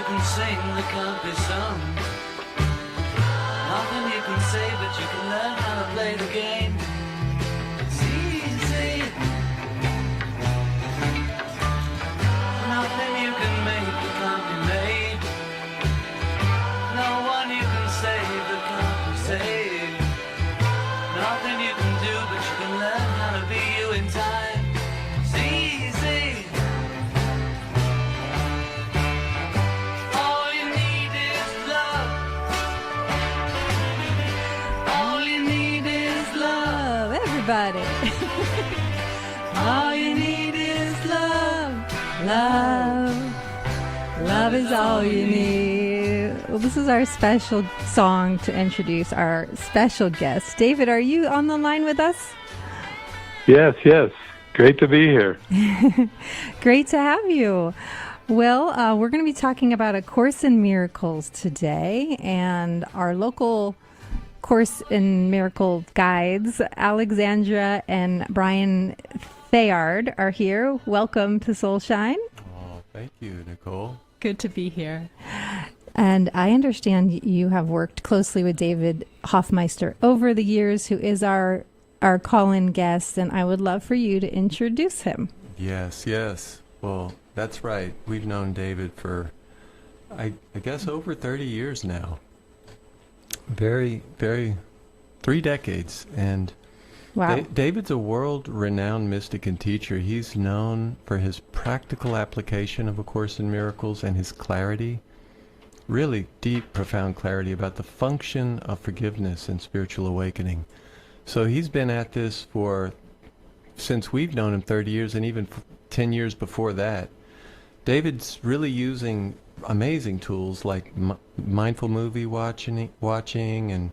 can sing that can't be sung. Nothing you can say, but you can learn how to play the game. It's easy. Nothing you can make that can't be made. No one you can save that can't be saved. Nothing you can do, but you can learn how to be you in time. It's easy. All you need is love. All you need is love. Everybody. All you need is love. Love. Love is all you need. Well, this is our special song to introduce our special guest. David, are you on the line with us? Yes, yes. Great to be here. Great to have you. Well, we're going to be talking about A Course in Miracles today, and our local Course in Miracle guides, Alexandra and Brian Theard, are here. Welcome to Soulshine. Oh, thank you, Nicole. Good to be here. And I understand you have worked closely with David Hoffmeister over the years, who is our call-in guest, and I would love for you to introduce him. Yes, yes. Well, that's right. We've known David for, I guess, over 30 years now. Very, 3 decades. And Wow. David's a world-renowned mystic and teacher. He's known for his practical application of A Course in Miracles and his clarity, really deep, profound clarity about the function of forgiveness and spiritual awakening. So he's been at this since we've known him 30 years, and even 10 years before that. David's really using amazing tools like mindful movie watching and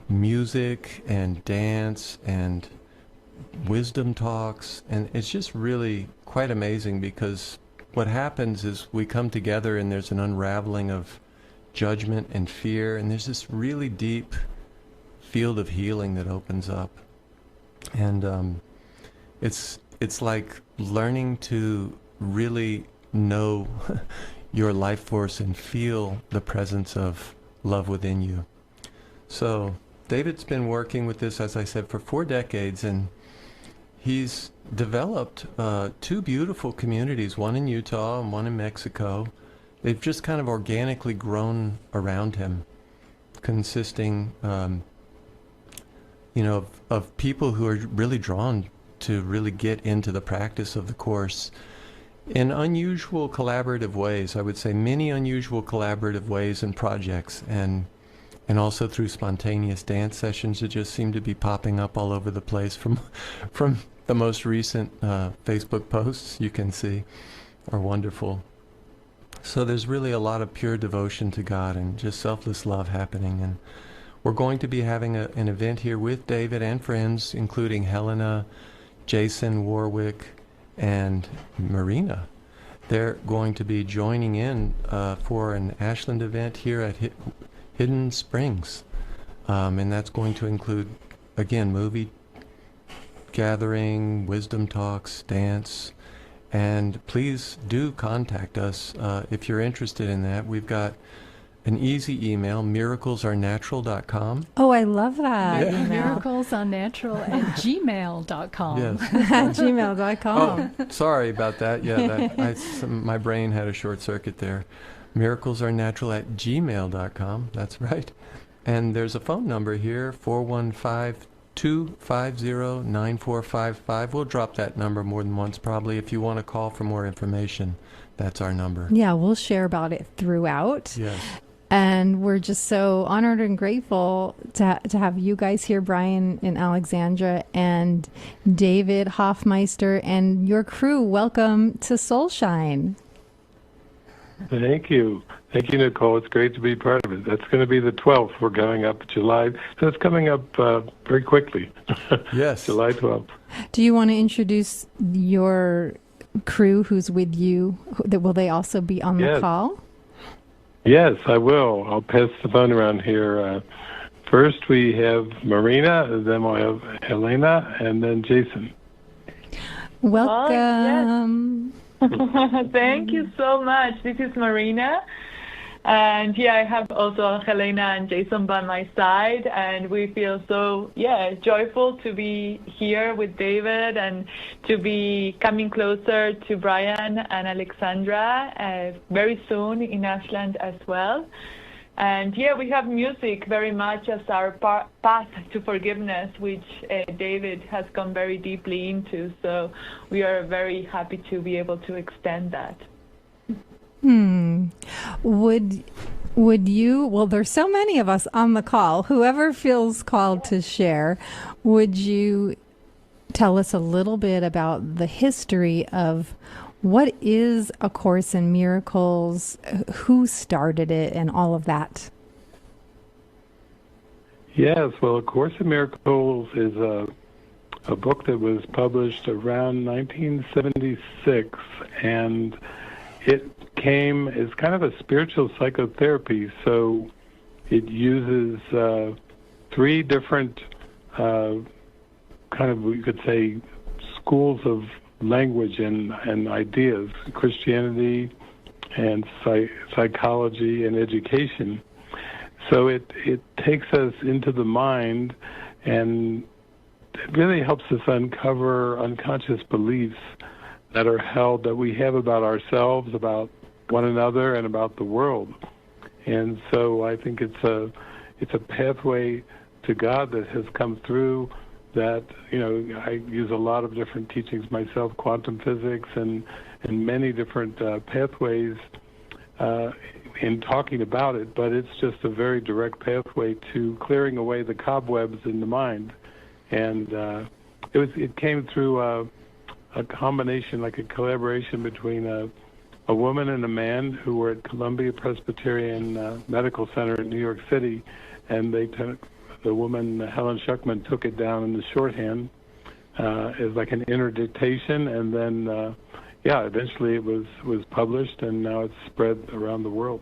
music and dance and wisdom talks. And it's just really quite amazing, because what happens is we come together and there's an unraveling of judgment and fear, and there's this really deep field of healing that opens up. And it's like learning to really know your life force and feel the presence of love within you. So David's been working with this, as I said, for 4 decades, and he's developed 2 beautiful communities, one in Utah and one in Mexico. They've just kind of organically grown around him, consisting of people who are really drawn to really get into the practice of the Course in unusual collaborative ways. I would say many unusual collaborative ways and projects, and also through spontaneous dance sessions that just seem to be popping up all over the place from the most recent Facebook posts you can see are wonderful. So there's really a lot of pure devotion to God and just selfless love happening. And we're going to be having an event here with David and friends, including Helena, Jason Warwick, and Marina. They're going to be joining in for an Ashland event here at Hidden Springs. And that's going to include, again, movie gathering, wisdom talks, dance. And please do contact us if you're interested in that. We've got an easy email, miraclesarenatural.com. Oh, I love that. Yeah. miraclesunnatural@gmail.com. Yes. gmail.com. Oh, sorry about that. Yeah, my brain had a short circuit there. Miraclesarenatural@gmail.com. That's right. And there's a phone number here, 415-250-9455. We'll drop that number more than once probably. If you want to call for more information, that's our number. Yeah, we'll share about it throughout. Yes. And we're just so honored and grateful to have you guys here, Brian and Alexandra and David Hoffmeister and your crew. Welcome to Soulshine. Thank you. Thank you, Nicole. It's great to be part of it. That's going to be the 12th. We're going up July. So it's coming up very quickly. Yes. July 12th. Do you want to introduce your crew who's with you? Will they also be on the call? Yes, I will. I'll pass the phone around here. First we have Marina, then we'll have Helena, and then Jason. Welcome. Thank you so much. This is Marina. And I have also Helena and Jason by my side, and we feel so, joyful to be here with David and to be coming closer to Brian and Alexandra very soon in Ashland as well. And we have music very much as our path to forgiveness, which David has gone very deeply into. So we are very happy to be able to extend that. Would you, well, there's so many of us on the call, whoever feels called to share, would you tell us a little bit about the history of what is A Course in Miracles, who started it, and all of that? Yes, well, A Course in Miracles is a book that was published around 1976, and it came as kind of a spiritual psychotherapy. So it uses three different kind of, we could say, schools of language and ideas: Christianity and psychology and education. So it takes us into the mind, and it really helps us uncover unconscious beliefs that are held, that we have about ourselves, about one another, and about the world. And so I think it's a pathway to God that has come through that, I use a lot of different teachings myself, quantum physics and many different pathways in talking about it, but it's just a very direct pathway to clearing away the cobwebs in the mind. And it came through a combination, like a collaboration between a woman and a man who were at Columbia Presbyterian Medical Center in New York City, and the woman, Helen Schuckman, took it down in the shorthand as like an inner dictation, and then eventually it was published, and now it's spread around the world.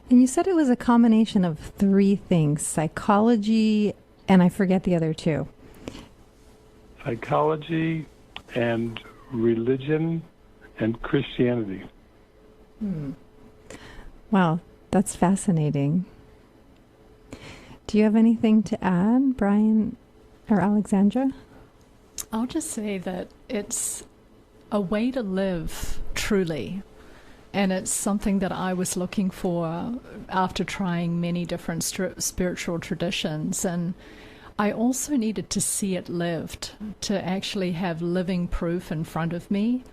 And you said it was a combination of three things: psychology, and I forget the other two. Psychology and religion and Christianity. Wow, that's fascinating. Do you have anything to add, Brian or Alexandra? I'll just say that it's a way to live truly. And it's something that I was looking for after trying many different spiritual traditions. And I also needed to see it lived, to actually have living proof in front of me.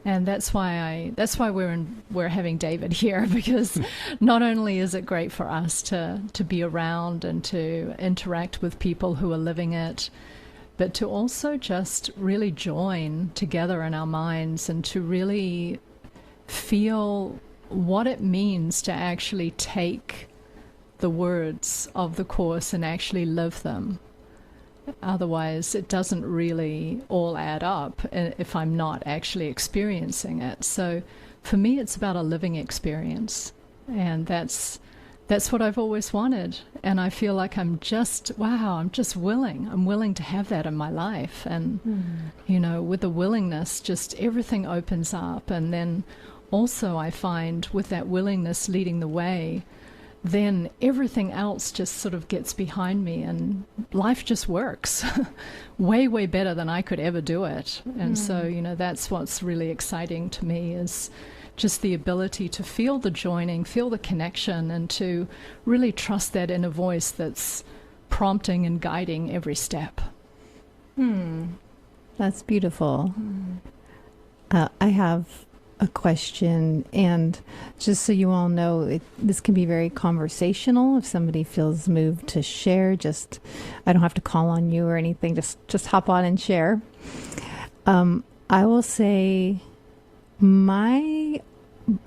And that's why we're having David here, because not only is it great for us to be around and to interact with people who are living it, but to also just really join together in our minds and to really feel what it means to actually take the words of the Course and actually live them. Otherwise, it doesn't really all add up if I'm not actually experiencing it. So for me, it's about a living experience. And that's what I've always wanted. And I feel like I'm just willing. I'm willing to have that in my life. And, with the willingness, just everything opens up. And then also I find with that willingness leading the way, then everything else just sort of gets behind me and life just works way, way better than I could ever do it. And so, that's what's really exciting to me, is just the ability to feel the joining, feel the connection, and to really trust that inner voice that's prompting and guiding every step. That's beautiful. I have a question, and just so you all know, this can be very conversational. If somebody feels moved to share, I don't have to call on you or anything, just hop on and share. I will say my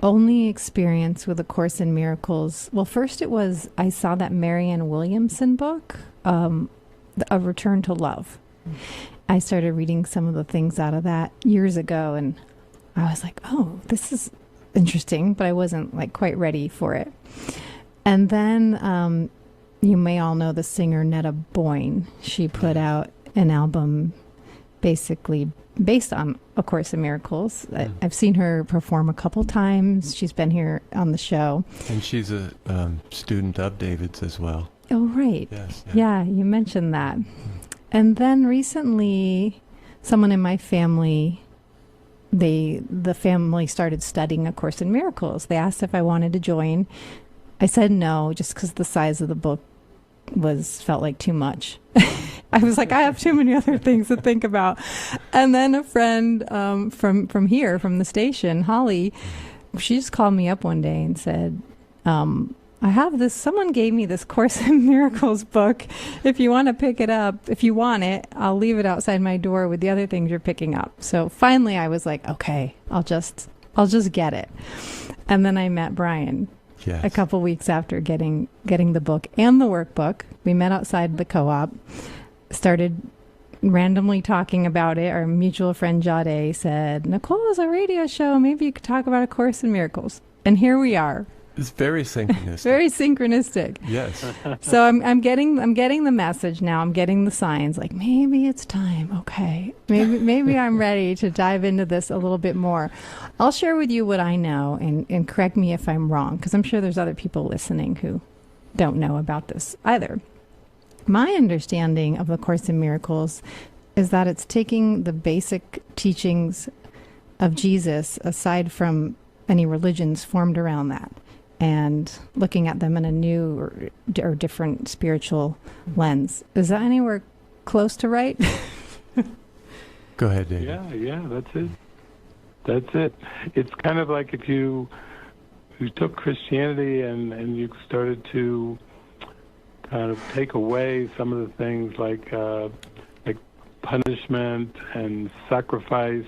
only experience with A Course in Miracles, well, first I saw that Marianne Williamson book, A Return to Love. I started reading some of the things out of that years ago, and I was like, oh, this is interesting, but I wasn't quite ready for it. And then you may all know the singer Netta Boyne. She put out an album basically based on A Course in Miracles. I've seen her perform a couple times. She's been here on the show. And she's a student of David's as well. Oh, right. Yes. Yeah, you mentioned that. And then recently, someone in my family, the family started studying A Course in Miracles. They asked if I wanted to join. I said no, just because the size of the book felt like too much. I was like, I have too many other things to think about. And then a friend from here, from the station, Holly, she just called me up one day and said, I have this, someone gave me this Course in Miracles book. If you want to pick it up, if you want it, I'll leave it outside my door with the other things you're picking up. So finally I was like, okay, I'll just get it. And then I met Brian. Yes. A couple weeks after getting the book and the workbook. We met outside the co-op, started randomly talking about it. Our mutual friend Jade said, Nicole has a radio show. Maybe you could talk about A Course in Miracles. And here we are. It's very synchronistic. Very synchronistic. Yes. So I'm getting the message now. I'm getting the signs like maybe it's time. Okay. Maybe I'm ready to dive into this a little bit more. I'll share with you what I know and correct me if I'm wrong, because I'm sure there's other people listening who don't know about this either. My understanding of A Course in Miracles is that it's taking the basic teachings of Jesus, aside from any religions formed around that, and looking at them in a new or different spiritual lens. Is that anywhere close to right? Go ahead, David. Yeah, that's it. It's kind of like if you took Christianity and you started to kind of take away some of the things like punishment and sacrifice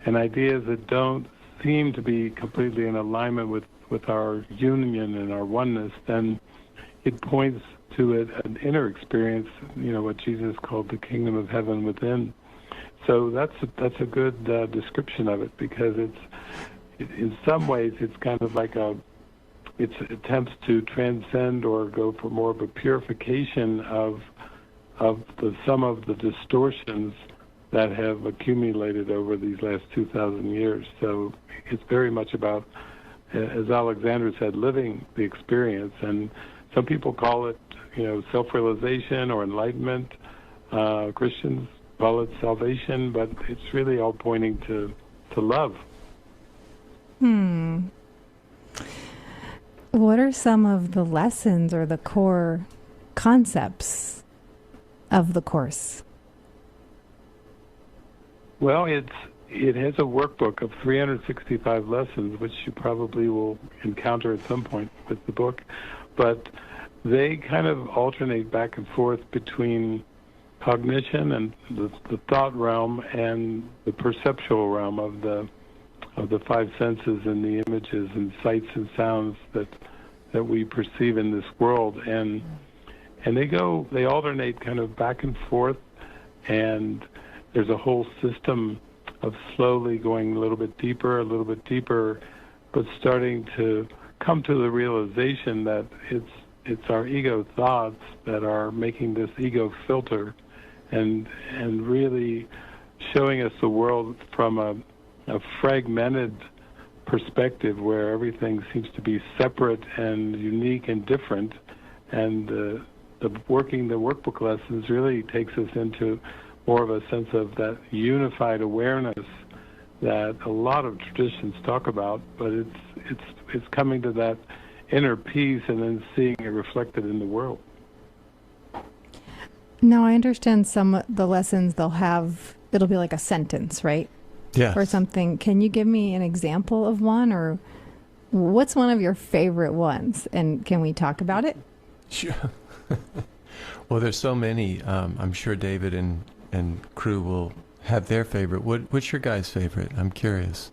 and ideas that don't seem to be completely in alignment with our union and our oneness, then it points to an inner experience, what Jesus called the kingdom of heaven within. So that's a good description of it, because in some ways it's kind of like it attempts to transcend or go for more of a purification of some of the distortions that have accumulated over these last 2,000 years. So it's very much about, as Alexandra said, living the experience. And some people call it, self-realization or enlightenment. Christians call it salvation, but it's really all pointing to love. What are some of the lessons or the core concepts of the Course? Well, it has a workbook of 365 lessons, which you probably will encounter at some point with the book. But they kind of alternate back and forth between cognition and the thought realm and the perceptual realm of the five senses and the images and sights and sounds that we perceive in this world. And they alternate kind of back and forth, and there's a whole system of slowly going a little bit deeper, but starting to come to the realization that it's our ego thoughts that are making this ego filter and really showing us the world from a fragmented perspective where everything seems to be separate and unique and different. And the workbook lessons really takes us into more of a sense of that unified awareness that a lot of traditions talk about, but it's coming to that inner peace and then seeing it reflected in the world. Now, I understand some of the lessons it'll be like a sentence, right? Yeah. Or something. Can you give me an example of one, or what's one of your favorite ones? And can we talk about it? Sure. Well, there's so many. I'm sure David and crew will have their favorite. What's your guys' favorite? I'm curious.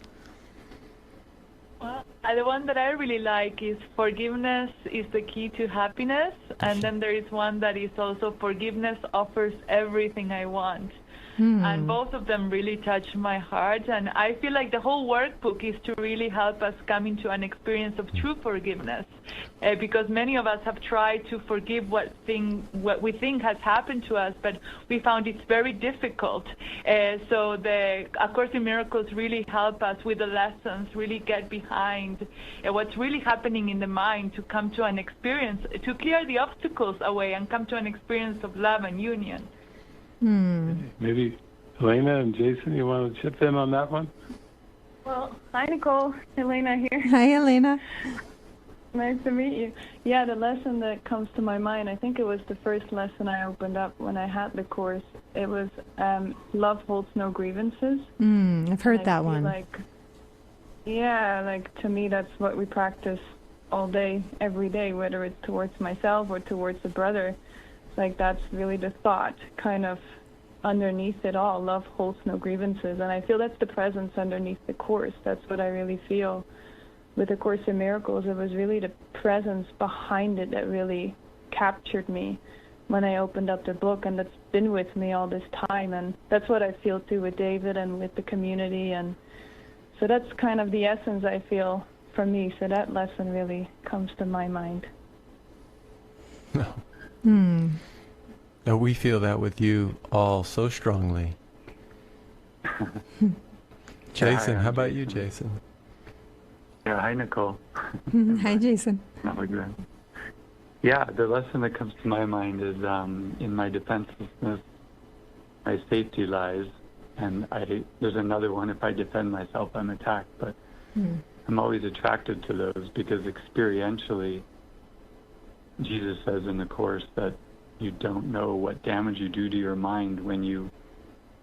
Well, the one that I really like is forgiveness is the key to happiness. And then there is one that is also forgiveness offers everything I want. And both of them really touched my heart. And I feel like the whole workbook is to really help us come into an experience of true forgiveness, because many of us have tried to forgive what we think has happened to us, but we found it's very difficult. So the A Course in Miracles really help us with the lessons, really get behind what's really happening in the mind, to come to an experience, to clear the obstacles away and come to an experience of love and union. Maybe Helena and Jason, you want to chip in on that one? Well, hi, Nicole. Helena here. Hi, Helena. Nice to meet you. Yeah, the lesson that comes to my mind, I think it was the first lesson I opened up when I had the course. It was love holds no grievances. I've heard that one. To me, that's what we practice all day, every day, whether it's towards myself or towards a brother. Like, that's really the thought kind of underneath it all. Love holds no grievances. And I feel that's the presence underneath the Course. That's what I really feel. With the Course in Miracles, it was really the presence behind it that really captured me when I opened up the book, and that's been with me all this time. And that's what I feel too with David and with the community. And so that's kind of the essence I feel for me. So that lesson really comes to my mind. No, we feel that with you all so strongly. Jason, how about you, Jason? Yeah, hi, Nicole. Hi, Jason. Not like that. Yeah, the lesson that comes to my mind is in my defenselessness, my safety lies. And there's another one, if I defend myself, I'm attacked. But I'm always attracted to those because experientially, Jesus says in the Course that you don't know what damage you do to your mind when you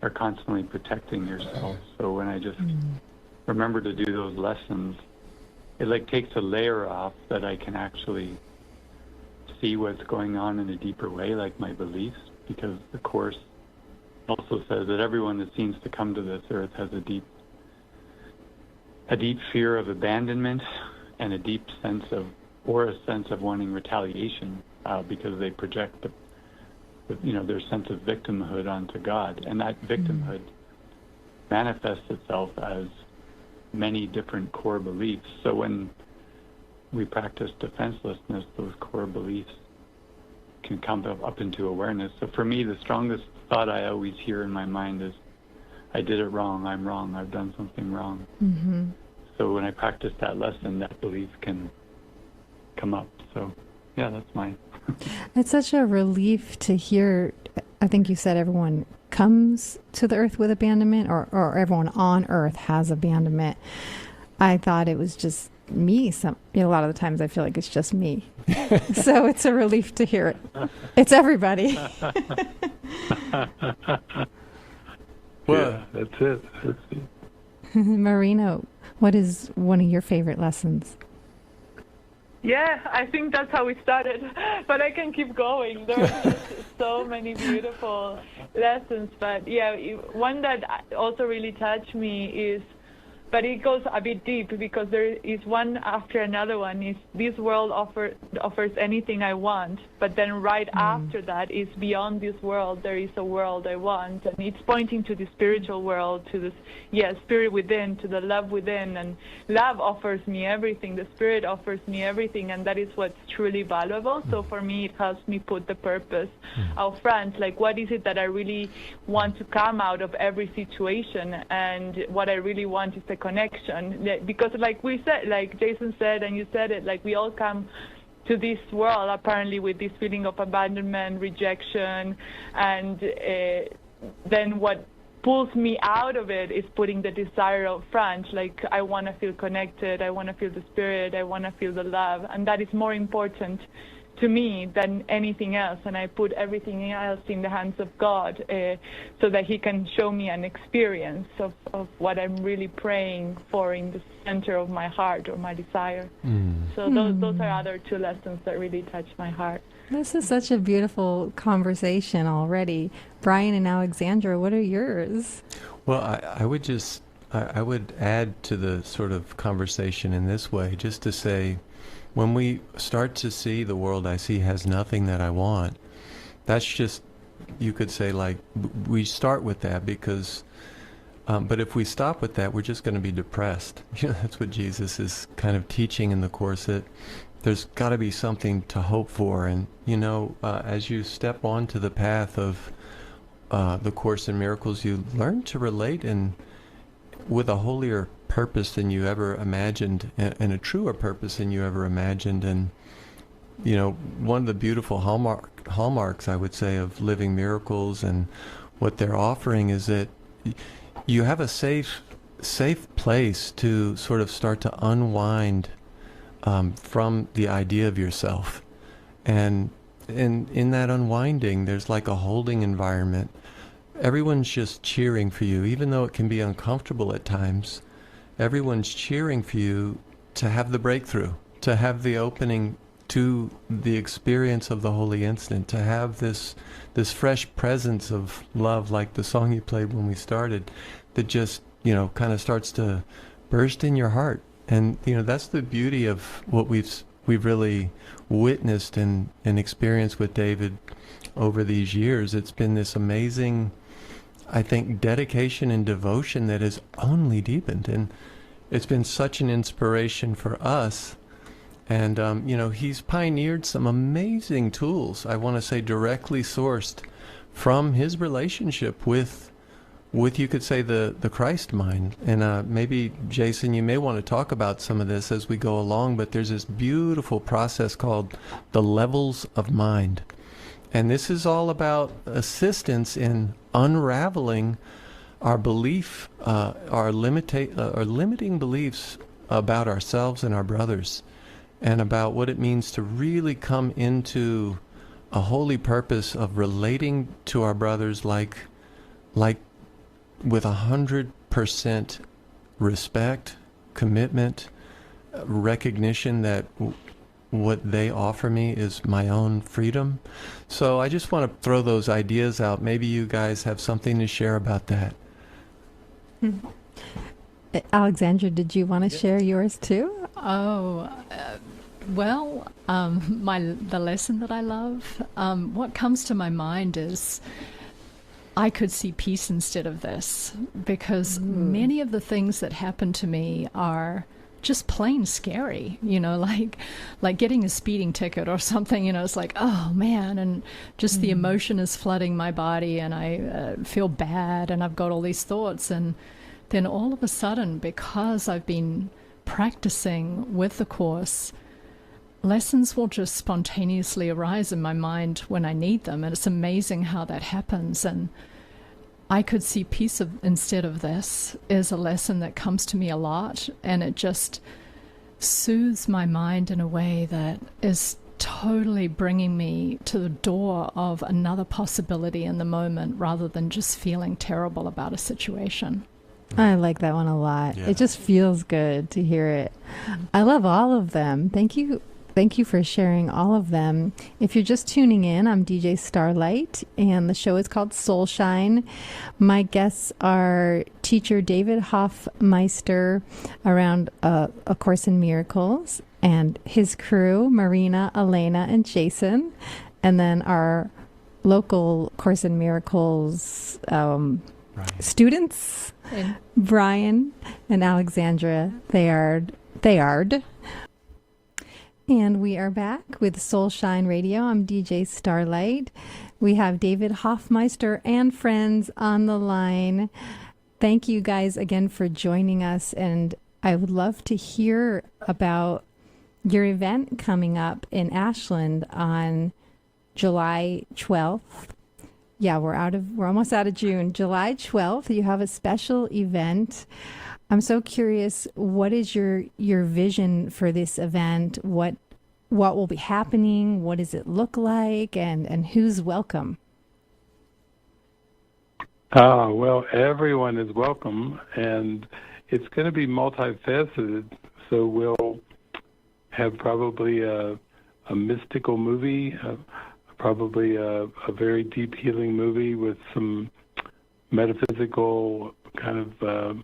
are constantly protecting yourself. So when I just remember to do those lessons, it takes a layer off that I can actually see what's going on in a deeper way, like my beliefs, because the Course also says that everyone that seems to come to this earth has a deep fear of abandonment and a deep sense of wanting retaliation, because they project their sense of victimhood onto God, and that victimhood manifests itself as many different core beliefs. So when we practice defenselessness, those core beliefs can come up into awareness. So for me, the strongest thought I always hear in my mind is, I did it wrong, I'm wrong, I've done something wrong. So when I practice that lesson, that belief can come up. So yeah, that's mine. It's such a relief to hear. I think you said everyone comes to the earth with abandonment, or everyone on earth has abandonment. I thought it was just me. A lot of the times I feel like it's just me. So it's a relief to hear it. It's everybody. Well, that's it. Marina, what is one of your favorite lessons? Yeah, I think that's how we started, but I can keep going. There are just so many beautiful lessons, but yeah, one that also really touched me is, but it goes a bit deep because there is one after another one, is this world offers anything I want, but then right after that is beyond this world, there is a world I want, and it's pointing to the spiritual world, to this, spirit within, to the love within, and love offers me everything, the spirit offers me everything, and that is what's truly valuable. So for me, it helps me put the purpose out front, like what is it that I really want to come out of every situation, and what I really want is the connection, because like we said, like Jason said and you said it, like we all come to this world apparently with this feeling of abandonment, rejection, and then what pulls me out of it is putting the desire out front, like I want to feel connected, I want to feel the spirit, I want to feel the love, and that is more important to me than anything else, and I put everything else in the hands of God, so that He can show me an experience of what I'm really praying for in the center of my heart or my desire. So those are other two lessons that really touch my heart. This is such a beautiful conversation already. Brian and Alexandra, what are yours? Well, I would add to the sort of conversation in this way, just to say, when we start to see the world I see has nothing that I want, that's just you could say, like, we start with that because, but if we stop with that, we're just going to be depressed. That's what Jesus is kind of teaching in the Course, that there's got to be something to hope for. And, as you step onto the path of the Course in Miracles, you learn to relate with a holier purpose than you ever imagined, and a truer purpose than you ever imagined. And one of the beautiful hallmarks, I would say, of Living Miracles and what they're offering is that you have a safe place to sort of start to unwind from the idea of yourself. And in that unwinding, there's like a holding environment. Everyone's just cheering for you, even though it can be uncomfortable at times. Everyone's cheering for you to have the breakthrough, to have the opening to the experience of the holy instant, to have this fresh presence of love, like the song you played when we started, that just kind of starts to burst in your heart. And that's the beauty of what we've really witnessed and experienced with David over these years. It's been this amazing, I think, dedication and devotion that has only deepened, and it's been such an inspiration for us. And, he's pioneered some amazing tools, I want to say directly sourced from his relationship with you could say, the Christ mind. And maybe, Jason, you may want to talk about some of this as we go along, but there's this beautiful process called the levels of mind. And this is all about assistance in unraveling our belief, our limiting beliefs about ourselves and our brothers, and about what it means to really come into a holy purpose of relating to our brothers like with 100% respect, commitment, recognition that what they offer me is my own freedom. So I just want to throw those ideas out. Maybe you guys have something to share about that. Alexandra, did you want to share yours too? The lesson that I love, what comes to my mind is I could see peace instead of this, because many of the things that happen to me are just plain scary, like getting a speeding ticket or something, it's like, oh man, and just the emotion is flooding my body, and I feel bad, and I've got all these thoughts. And then all of a sudden, because I've been practicing with the Course, lessons will just spontaneously arise in my mind when I need them, and it's amazing how that happens. And I could see peace instead of this is a lesson that comes to me a lot, and it just soothes my mind in a way that is totally bringing me to the door of another possibility in the moment, rather than just feeling terrible about a situation. I like that one a lot. Yeah. It just feels good to hear it. I love all of them. Thank you for sharing all of them. If you're just tuning in, I'm DJ Starlight, and the show is called Soul Shine. My guests are teacher David Hoffmeister around A Course in Miracles, and his crew, Marina, Helena, and Jason, and then our local Course in Miracles students, Brian and Alexandra Theard. And we are back with Soul Shine Radio. I'm DJ Starlight. We have David Hoffmeister and friends on the line. Thank you guys again for joining us. And I would love to hear about your event coming up in Ashland on July 12th. Yeah, we're almost out of June. July 12th, you have a special event. I'm so curious, what is your vision for this event? What will be happening? What does it look like? And who's welcome? Well, everyone is welcome, and it's going to be multifaceted. So we'll have probably a mystical movie, probably a very deep healing movie with some metaphysical kind of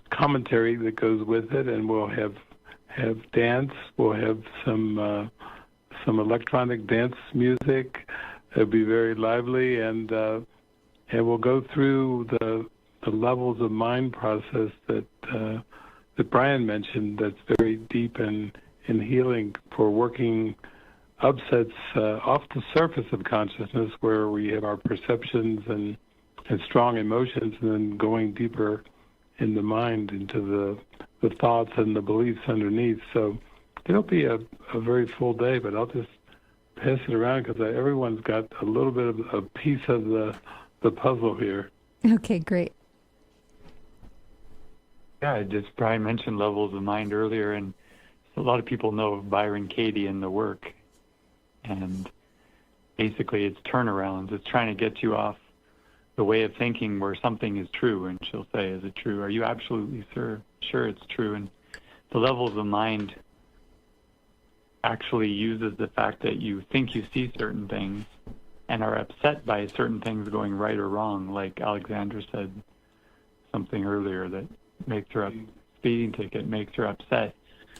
commentary that goes with it, and we'll have dance. We'll have some electronic dance music, it'll be very lively, and we'll go through the levels of mind process that Brian mentioned. That's very deep in healing for working upsets off the surface of consciousness, where we have our perceptions and strong emotions, and then going deeper in the mind into the thoughts and the beliefs underneath. So it'll be a very full day, but I'll just pass it around because everyone's got a little bit of a piece of the puzzle here. Okay, great. Yeah, Brian mentioned levels of mind earlier, and a lot of people know of Byron Katie in the work. And basically it's turnarounds. It's trying to get you off the way of thinking where something is true, and she'll say, is it true? Are you absolutely sure it's true? And the levels of mind actually uses the fact that you think you see certain things and are upset by certain things going right or wrong, like Alexandra said something earlier that makes her speeding ticket makes her upset.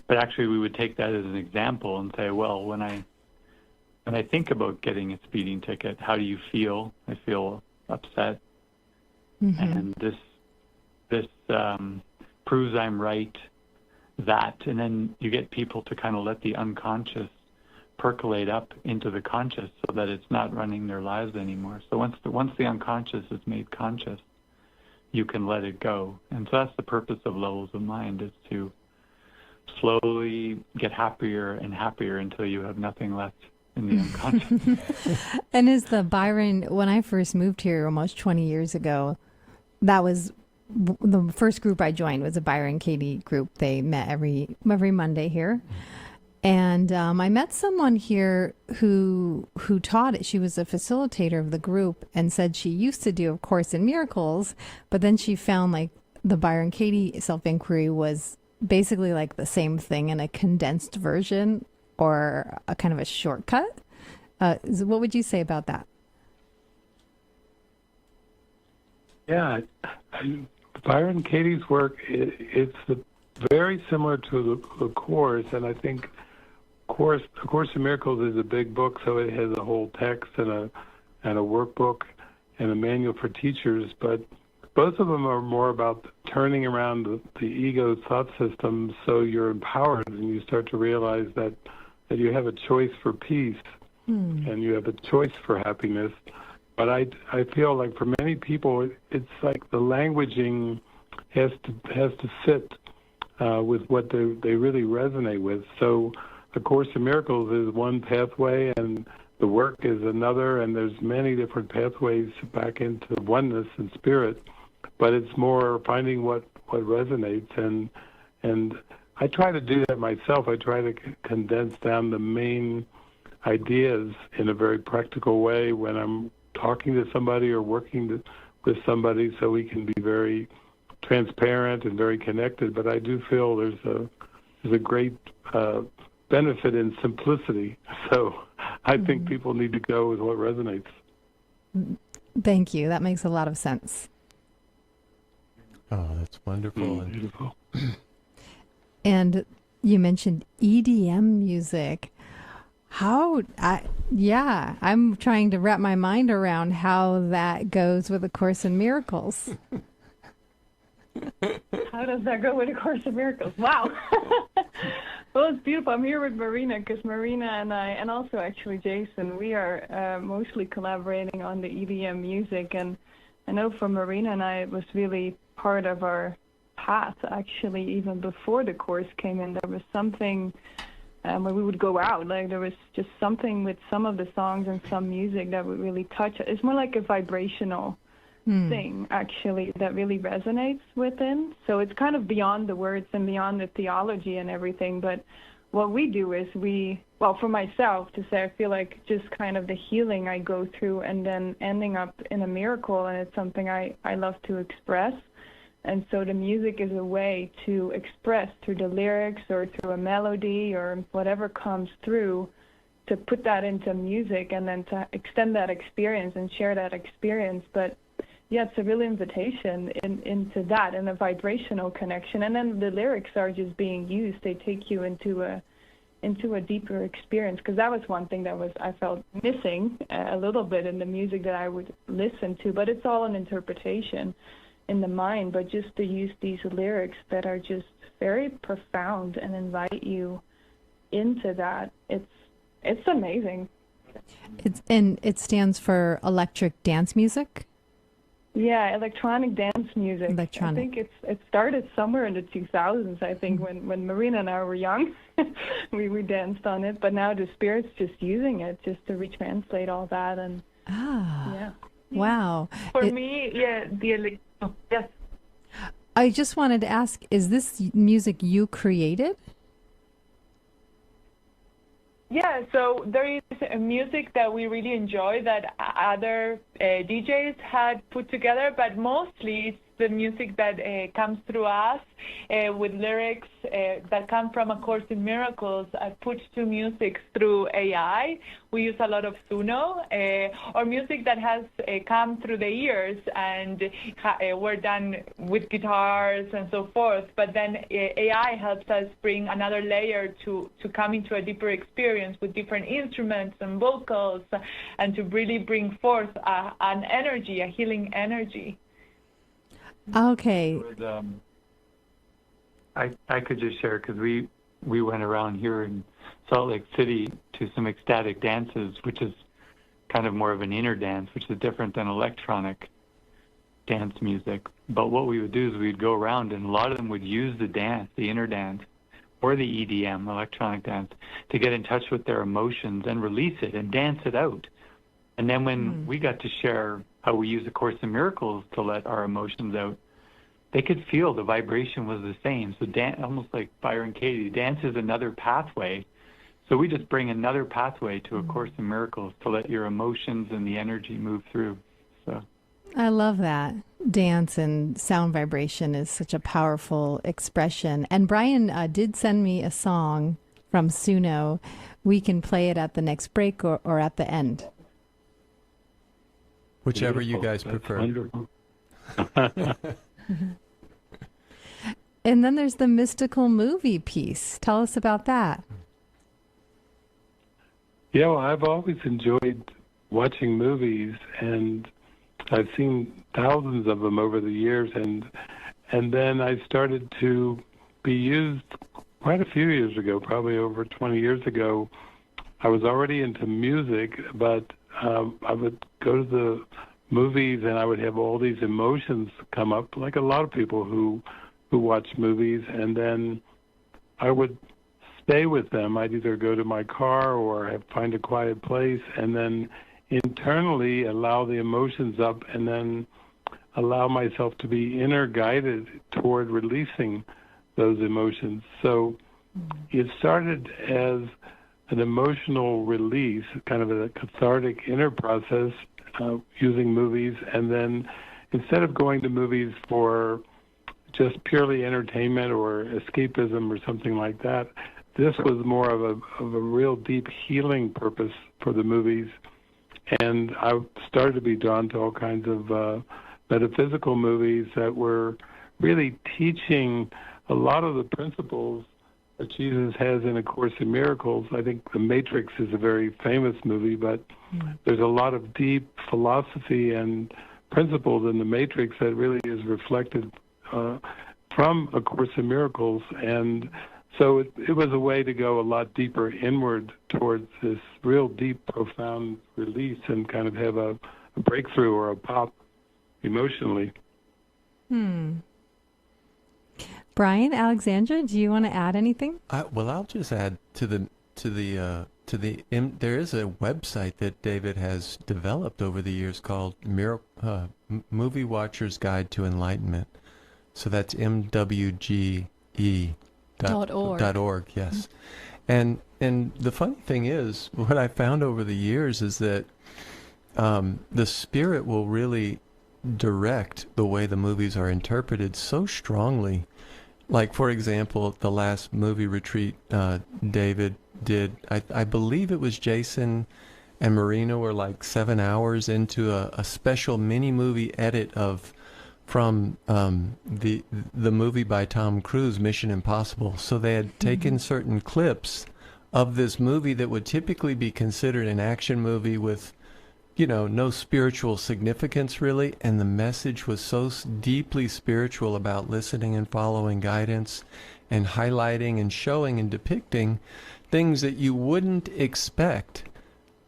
But actually we would take that as an example and say, well, when I think about getting a speeding ticket, how do you feel? I feel upset. Mm-hmm. And this proves I'm right, and then you get people to kind of let the unconscious percolate up into the conscious so that it's not running their lives anymore. So once the unconscious is made conscious, you can let it go. And so that's the purpose of levels of mind, is to slowly get happier and happier until you have nothing left in the unconscious. And is the Byron, when I first moved here almost 20 years ago, that was the first group I joined, was a Byron Katie group. They met every Monday here. And I met someone here who taught it. She was a facilitator of the group and said she used to do A Course in Miracles, but then she found like the Byron Katie self-inquiry was basically like the same thing in a condensed version, or a kind of a shortcut. What would you say about that? Yeah, Byron Katie's work, it's very similar to the Course, and I think A Course in Miracles is a big book, so it has a whole text and a workbook and a manual for teachers, but both of them are more about turning around the ego thought system so you're empowered and you start to realize that you have a choice for peace and you have a choice for happiness. But I feel like for many people, it's like the languaging has to fit with what they really resonate with. So A Course in Miracles is one pathway, and the work is another, and there's many different pathways back into oneness and spirit. But it's more finding what resonates, and I try to do that myself. I try to condense down the main ideas in a very practical way when I'm talking to somebody or working with somebody, so we can be very transparent and very connected. But I do feel there's a great benefit in simplicity. So I think people need to go with what resonates. Thank you. That makes a lot of sense. Oh, that's wonderful. Beautiful. And you mentioned EDM music. I'm trying to wrap my mind around how that goes with A Course in Miracles. How does that go with A Course in Miracles? Wow. Well, it's beautiful. I'm here with Marina because Marina and I, and also actually Jason, we are mostly collaborating on the EDM music. And I know for Marina and I, it was really part of our path, actually, even before the Course came in. There was something where we would go out. Like there was just something with some of the songs and some music that would really touch it. It's more like a vibrational thing, actually, that really resonates within. So it's kind of beyond the words and beyond the theology and everything. But what we do is for myself to say, I feel like just kind of the healing I go through and then ending up in a miracle, and it's something I love to express. And so the music is a way to express through the lyrics or through a melody or whatever comes through, to put that into music and then to extend that experience and share that experience. But yeah, it's a real invitation into that and a vibrational connection. And then the lyrics are just being used. They take you into into a deeper experience, because that was one thing that I felt missing a little bit in the music that I would listen to, but it's all an interpretation in the mind. But just to use these lyrics that are just very profound and invite you into that, it's amazing. It stands for electric dance music? Yeah, electronic dance music. Electronic. I think it started somewhere in the 2000s, I think, when Marina and I were young. we danced on it, but now the Spirit's just using it just to retranslate all that. And yeah. Wow. For me, yes. I just wanted to ask, is this music you created? Yeah, so there is a music that we really enjoy that other DJs had put together, but mostly it's the music that comes through us with lyrics that come from A Course in Miracles. I put to music through AI. We use a lot of Suno, or music that has come through the ears and we're done with guitars and so forth. But then AI helps us bring another layer to come into a deeper experience with different instruments and vocals, and to really bring forth an energy, a healing energy. Okay. I could just share, because we went around here in Salt Lake City to some ecstatic dances, which is kind of more of an inner dance, which is different than electronic dance music. But what we would do is we'd go around, and a lot of them would use the dance, the inner dance, or the EDM, electronic dance, to get in touch with their emotions and release it and dance it out. And then when we got to share how we use A Course in Miracles to let our emotions out, they could feel the vibration was the same. So almost like Byron Katie, dance is another pathway. So we just bring another pathway to A Course in Miracles to let your emotions and the energy move through. So I love that. Dance and sound vibration is such a powerful expression. And Brian did send me a song from Suno. We can play it at the next break or at the end. Whichever you Beautiful. guys That's prefer. Wonderful. And then there's the mystical movie piece. Tell us about that. Yeah, well, I've always enjoyed watching movies, and I've seen thousands of them over the years, and then I started to be used quite a few years ago, probably over 20 years ago. I was already into music, but I would go to the movies and I would have all these emotions come up, like a lot of people who watch movies, and then I would stay with them. I'd either go to my car or find a quiet place, and then internally allow the emotions up, and then allow myself to be inner guided toward releasing those emotions. So it started as an emotional release, kind of a cathartic inner process using movies. And then instead of going to movies for just purely entertainment or escapism or something like that, this was more of a real deep healing purpose for the movies. And I started to be drawn to all kinds of metaphysical movies that were really teaching a lot of the principles that Jesus has in A Course in Miracles. I think The Matrix is a very famous movie, but there's a lot of deep philosophy and principles in The Matrix that really is reflected from A Course in Miracles. And so it was a way to go a lot deeper inward towards this real deep, profound release and kind of have a breakthrough or a pop emotionally. Brian, Alexandra, do you want to add anything? Well, I'll just add there is a website that David has developed over the years called Movie Watcher's Guide to Enlightenment. So that's MWGE.org, yes. And the funny thing is, what I found over the years is that the Spirit will really direct the way the movies are interpreted so strongly. Like, for example, the last movie retreat David did, I believe it was Jason and Marina were like 7 hours into a special mini movie edit from the movie by Tom Cruise, Mission Impossible. So they had taken certain clips of this movie that would typically be considered an action movie with, you know, no spiritual significance really, and the message was so deeply spiritual about listening and following guidance and highlighting and showing and depicting things that you wouldn't expect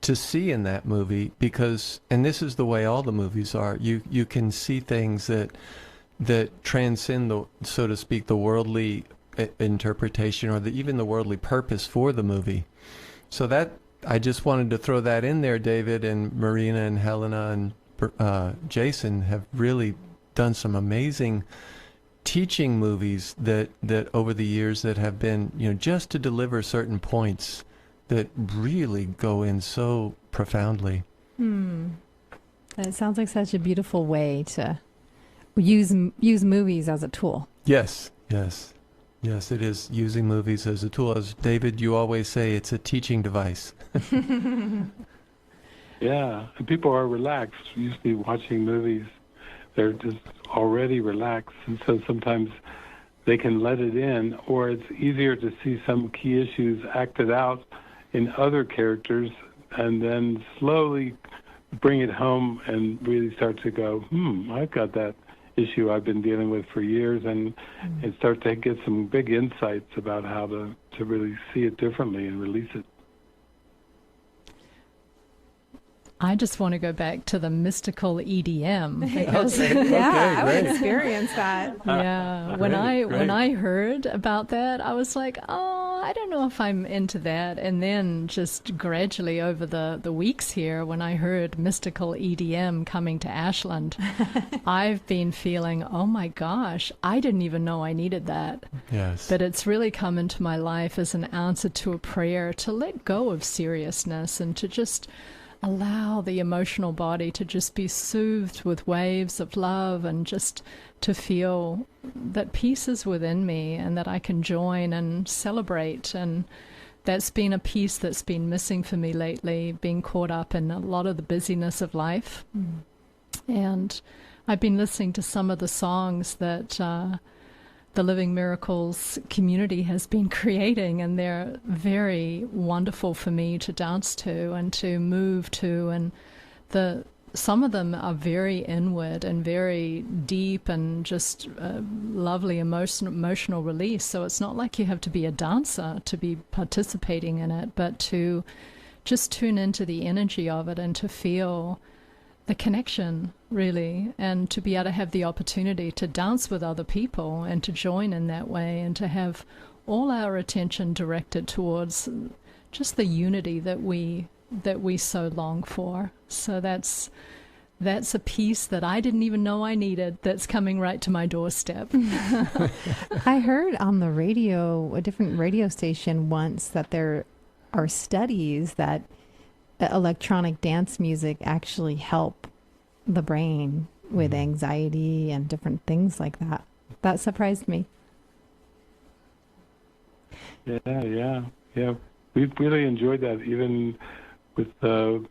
to see in that movie, because, and this is the way all the movies are, you can see things that transcend the, so to speak, the worldly interpretation or even the worldly purpose for the movie. So that, I just wanted to throw that in there. David and Marina and Helena and Jason have really done some amazing teaching movies that over the years that have been, you know, just to deliver certain points that really go in so profoundly. It sounds like such a beautiful way to use movies as a tool. Yes, it is using movies as a tool. As David, you always say, it's a teaching device. Yeah, and people are relaxed. Usually watching movies, they're just already relaxed, and so sometimes they can let it in, or it's easier to see some key issues acted out in other characters and then slowly bring it home and really start to go, I've got that issue I've been dealing with for years, and start to get some big insights about how to really see it differently and release it. I just want to go back to the mystical EDM because I would experience that. Yeah, when I heard about that, I was like, oh, I don't know if I'm into that. And then just gradually over the weeks here, when I heard mystical EDM coming to Ashland, I've been feeling, oh my gosh, I didn't even know I needed that. Yes. But it's really come into my life as an answer to a prayer to let go of seriousness and to just allow the emotional body to just be soothed with waves of love, and just to feel that peace is within me and that I can join and celebrate. And that's been a piece that's been missing for me lately, being caught up in a lot of the busyness of life. And I've been listening to some of the songs that the Living Miracles community has been creating, and they're very wonderful for me to dance to and to move to. And some of them are very inward and very deep and just lovely emotional release. So it's not like you have to be a dancer to be participating in it, but to just tune into the energy of it and to feel the connection, really, and to be able to have the opportunity to dance with other people and to join in that way, and to have all our attention directed towards just the unity that we so long for. So that's a piece that I didn't even know I needed, that's coming right to my doorstep. I heard on the radio, a different radio station once, that there are studies that electronic dance music actually help the brain with anxiety and different things like that. That surprised me. Yeah. We've really enjoyed that, even with Avicii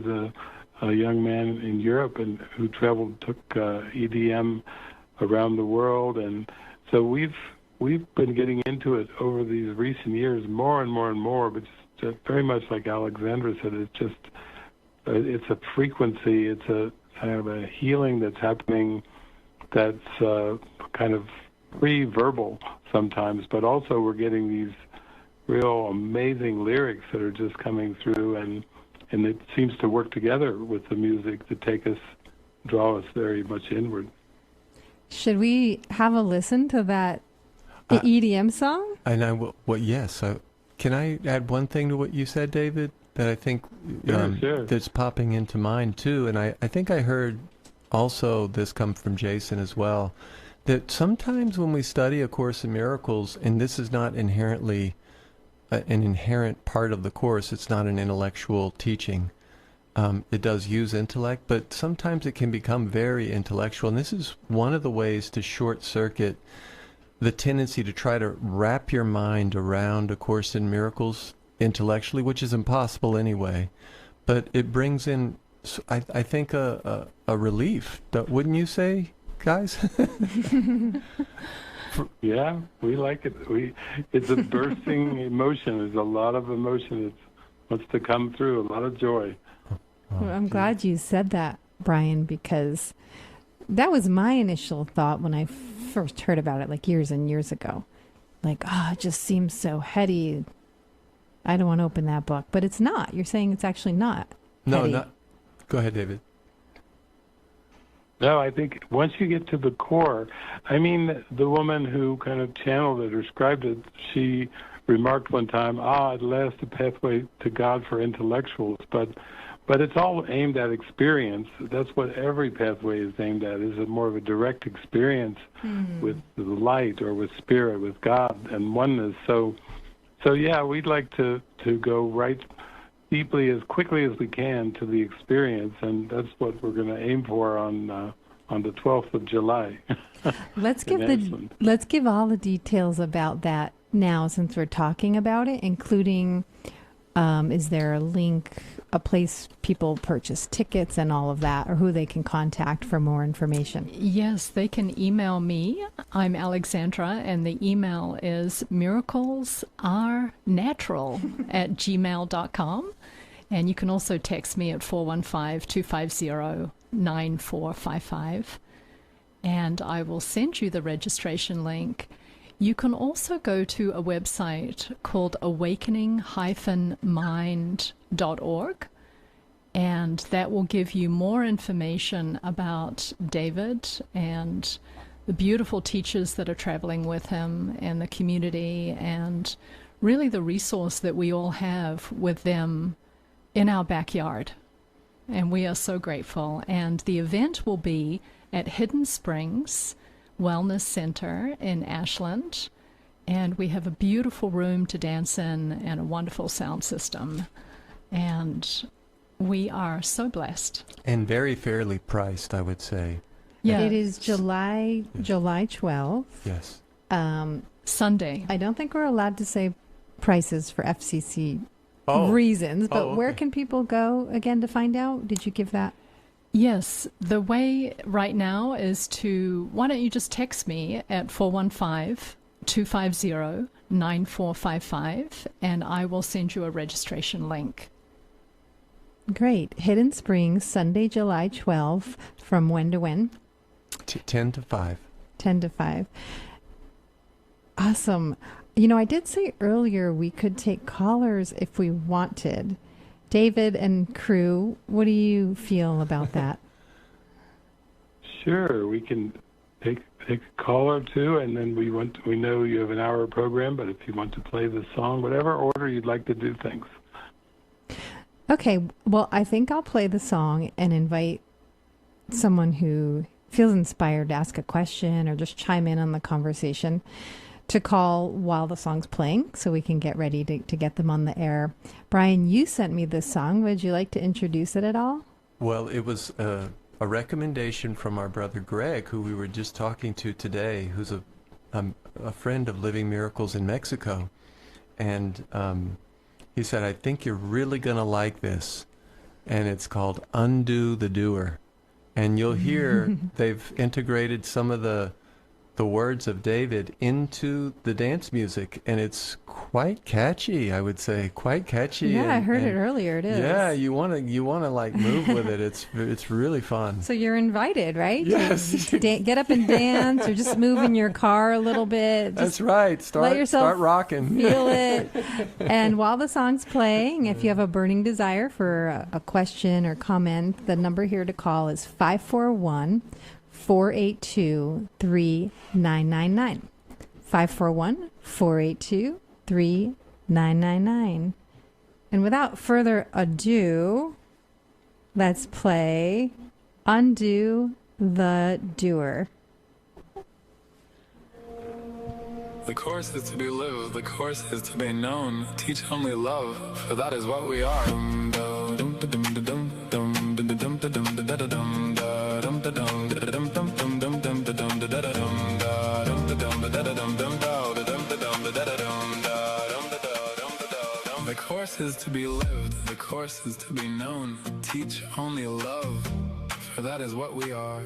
is a young man in Europe and who took EDM around the world, and so we've been getting into it over these recent years more and more, but just very much like Alexandra said, it's a frequency, it's a kind of a healing that's happening that's kind of pre-verbal sometimes, but also we're getting these real amazing lyrics that are just coming through, and it seems to work together with the music to draw us very much inward. Should we have a listen to that EDM song? And yes. Can I add one thing to what you said, David, that I think sure. that's popping into mind too? And I think I heard also this come from Jason as well, that sometimes when we study A Course in Miracles, and this is not inherently an inherent part of the Course, it's not an intellectual teaching. It does use intellect, but sometimes it can become very intellectual. And this is one of the ways to short circuit the tendency to try to wrap your mind around A Course in Miracles intellectually, which is impossible anyway. But it brings in, I think, a relief. Wouldn't you say, guys? Yeah, we like it. It's a bursting emotion. There's a lot of emotion that wants to come through, a lot of joy. Well, I'm glad you said that, Brian, because that was my initial thought when I first heard about it, like years and years ago. Like, it just seems so heady. I don't want to open that book. But it's not. You're saying it's actually not heady. No, not. Go ahead, David. No, I think once you get to the core, I mean, the woman who kind of channeled it or described it, she remarked one time, at last a pathway to God for intellectuals. But it's all aimed at experience. That's what every pathway is aimed at, is it more of a direct experience with the light or with spirit, with God and oneness. So yeah, we'd like to go right deeply as quickly as we can to the experience, and that's what we're going to aim for on the 12th of July. Let's give all the details about that now, since we're talking about it, including is there a link, a place people purchase tickets and all of that, or who they can contact for more information? Yes, they can email me. I'm Alexandra, and the email is miraclesrenatural@gmail.com. And you can also text me at 415-250-9455. And I will send you the registration link. You can also go to a website called awakening-mind.org, and that will give you more information about David and the beautiful teachers that are traveling with him and the community, and really the resource that we all have with them in our backyard. And we are so grateful. And the event will be at Hidden Springs Wellness Center in Ashland, and we have a beautiful room to dance in and a wonderful sound system, and we are so blessed. And very fairly priced, I would say. Yeah, It is July 12th. Yes. Sunday. I don't think we're allowed to say prices for FCC Oh. reasons, but Oh, okay. where can people go again to find out? Did you give that? Yes, the way right now is why don't you just text me at 415-250-9455, and I will send you a registration link. Great. Hidden Springs, Sunday, July 12th, from when to when? 10 to 5. 10 to 5. Awesome. You know, I did say earlier we could take callers if we wanted. David and crew, what do you feel about that? Sure, we can take a call or two, and then we know you have an hour program, but if you want to play the song, whatever order you'd like to do things. Okay, well, I think I'll play the song and invite someone who feels inspired to ask a question or just chime in on the conversation to call while the song's playing so we can get ready to get them on the air. Brian, you sent me this song. Would you like to introduce it at all? Well, it was a recommendation from our brother Greg, who we were just talking to today, who's a friend of Living Miracles in Mexico. And he said, I think you're really going to like this. And it's called Undo the Doer. And you'll hear they've integrated some of the words of David into the dance music, and it's quite catchy, I would say. Quite catchy. Yeah, I heard it earlier. It is. Yeah, you want to like move with it. It's really fun. So you're invited, right? Yes. To get up and dance, or just move in your car a little bit. That's right. Start rocking. Feel it. And while the song's playing, if you have a burning desire for a question or comment, the number here to call is 541-482-3999. 541-482-3999. And without further ado, let's play Undo the Doer. The course is to be lived, the course is to be known. Teach only love, for that is what we are. The course is to be lived, the course is to be known. Teach only love, for that is what we are.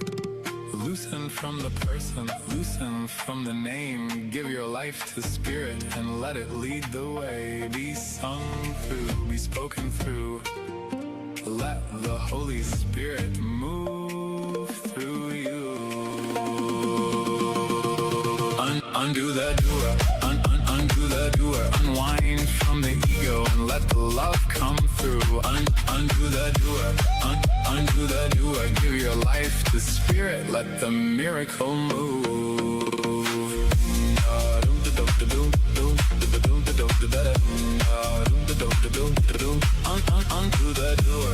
Loosen from the person, loosen from the name. Give your life to spirit and let it lead the way. Be sung through, be spoken through. Let the Holy Spirit move through you. Undo the doer, undo the doer. Unwind from the ego and let the love come through. Undo the doer, undo the doer. Give your life to spirit, let the miracle move. Undo the doer.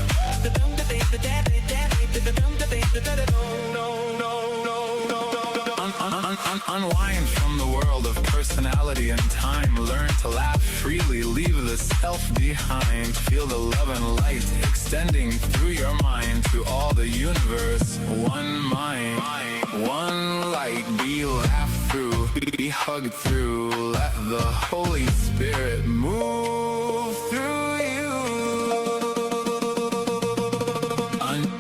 Unwind from the world of personality and time. Learn to laugh freely, leave the self behind. Feel the love and light extending through your mind to all the universe. One mind, one light. Be laughed through, be hugged through. Let the Holy Spirit move through you.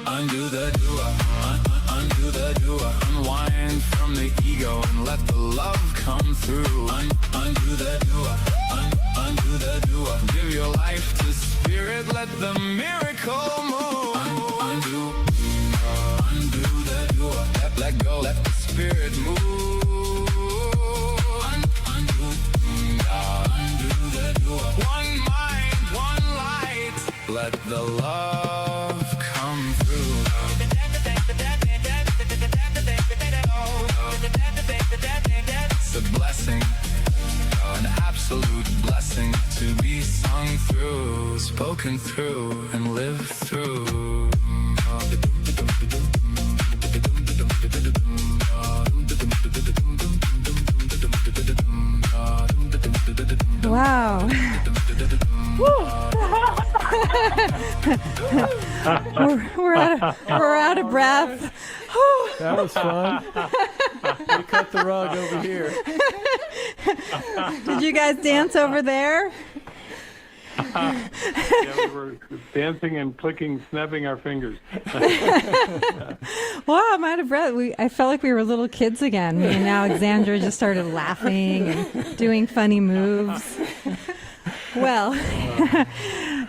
Undo the doer, undo the doer. Unwind from the ego and let the love come through. Undo the doer, undo the doer. Give your life to spirit, let the miracle move. Undo the doer. Let go, let the spirit move. Undo the doer. One mind, one light. Let the love come through. It's a blessing, an absolute blessing to be sung through, spoken through, and lived through. Wow. we're out of breath. That was fun. We cut the rug over here. Did you guys dance over there? Yeah, we were dancing and clicking, snapping our fingers. Wow, I'm out of breath. I felt like we were little kids again. Me and Alexandra just started laughing and doing funny moves. Well,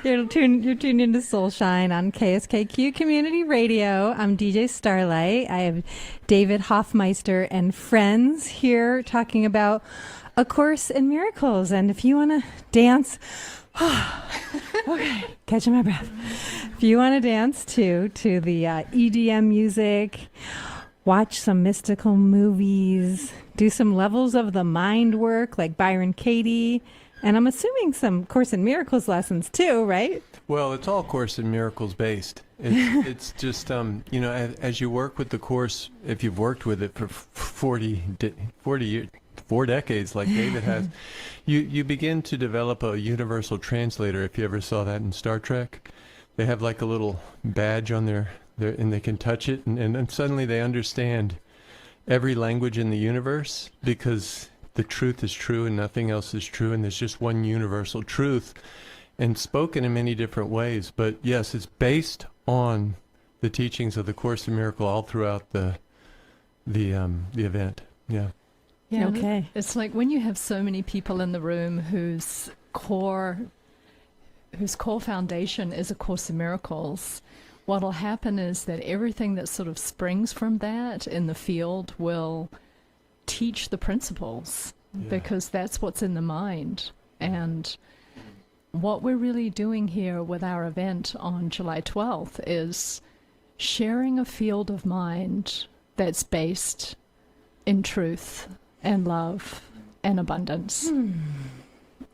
you're tuned into Soul Shine on KSKQ Community Radio. I'm DJ Starlight. I have David Hoffmeister and friends here talking about A Course in Miracles. And if you want to dance, okay, catching my breath. If you want to dance to the EDM music, watch some mystical movies, do some levels of the mind work like Byron Katie, and I'm assuming some Course in Miracles lessons too, right? Well, it's all Course in Miracles based. It's just, as you work with the Course, if you've worked with it for 40 years, 4 decades like David has, you begin to develop a universal translator. If you ever saw that in Star Trek, they have like a little badge on their and they can touch it, and then suddenly they understand every language in the universe, because the truth is true and nothing else is true, and there's just one universal truth, and spoken in many different ways. But yes, it's based on the teachings of the Course in Miracle all throughout the event. Yeah. Yeah, okay. It's like when you have so many people in the room whose core foundation is A Course in Miracles, what'll happen is that everything that sort of springs from that in the field will teach the principles, because that's what's in the mind. And what we're really doing here with our event on July 12th is sharing a field of mind that's based in truth and love and abundance. And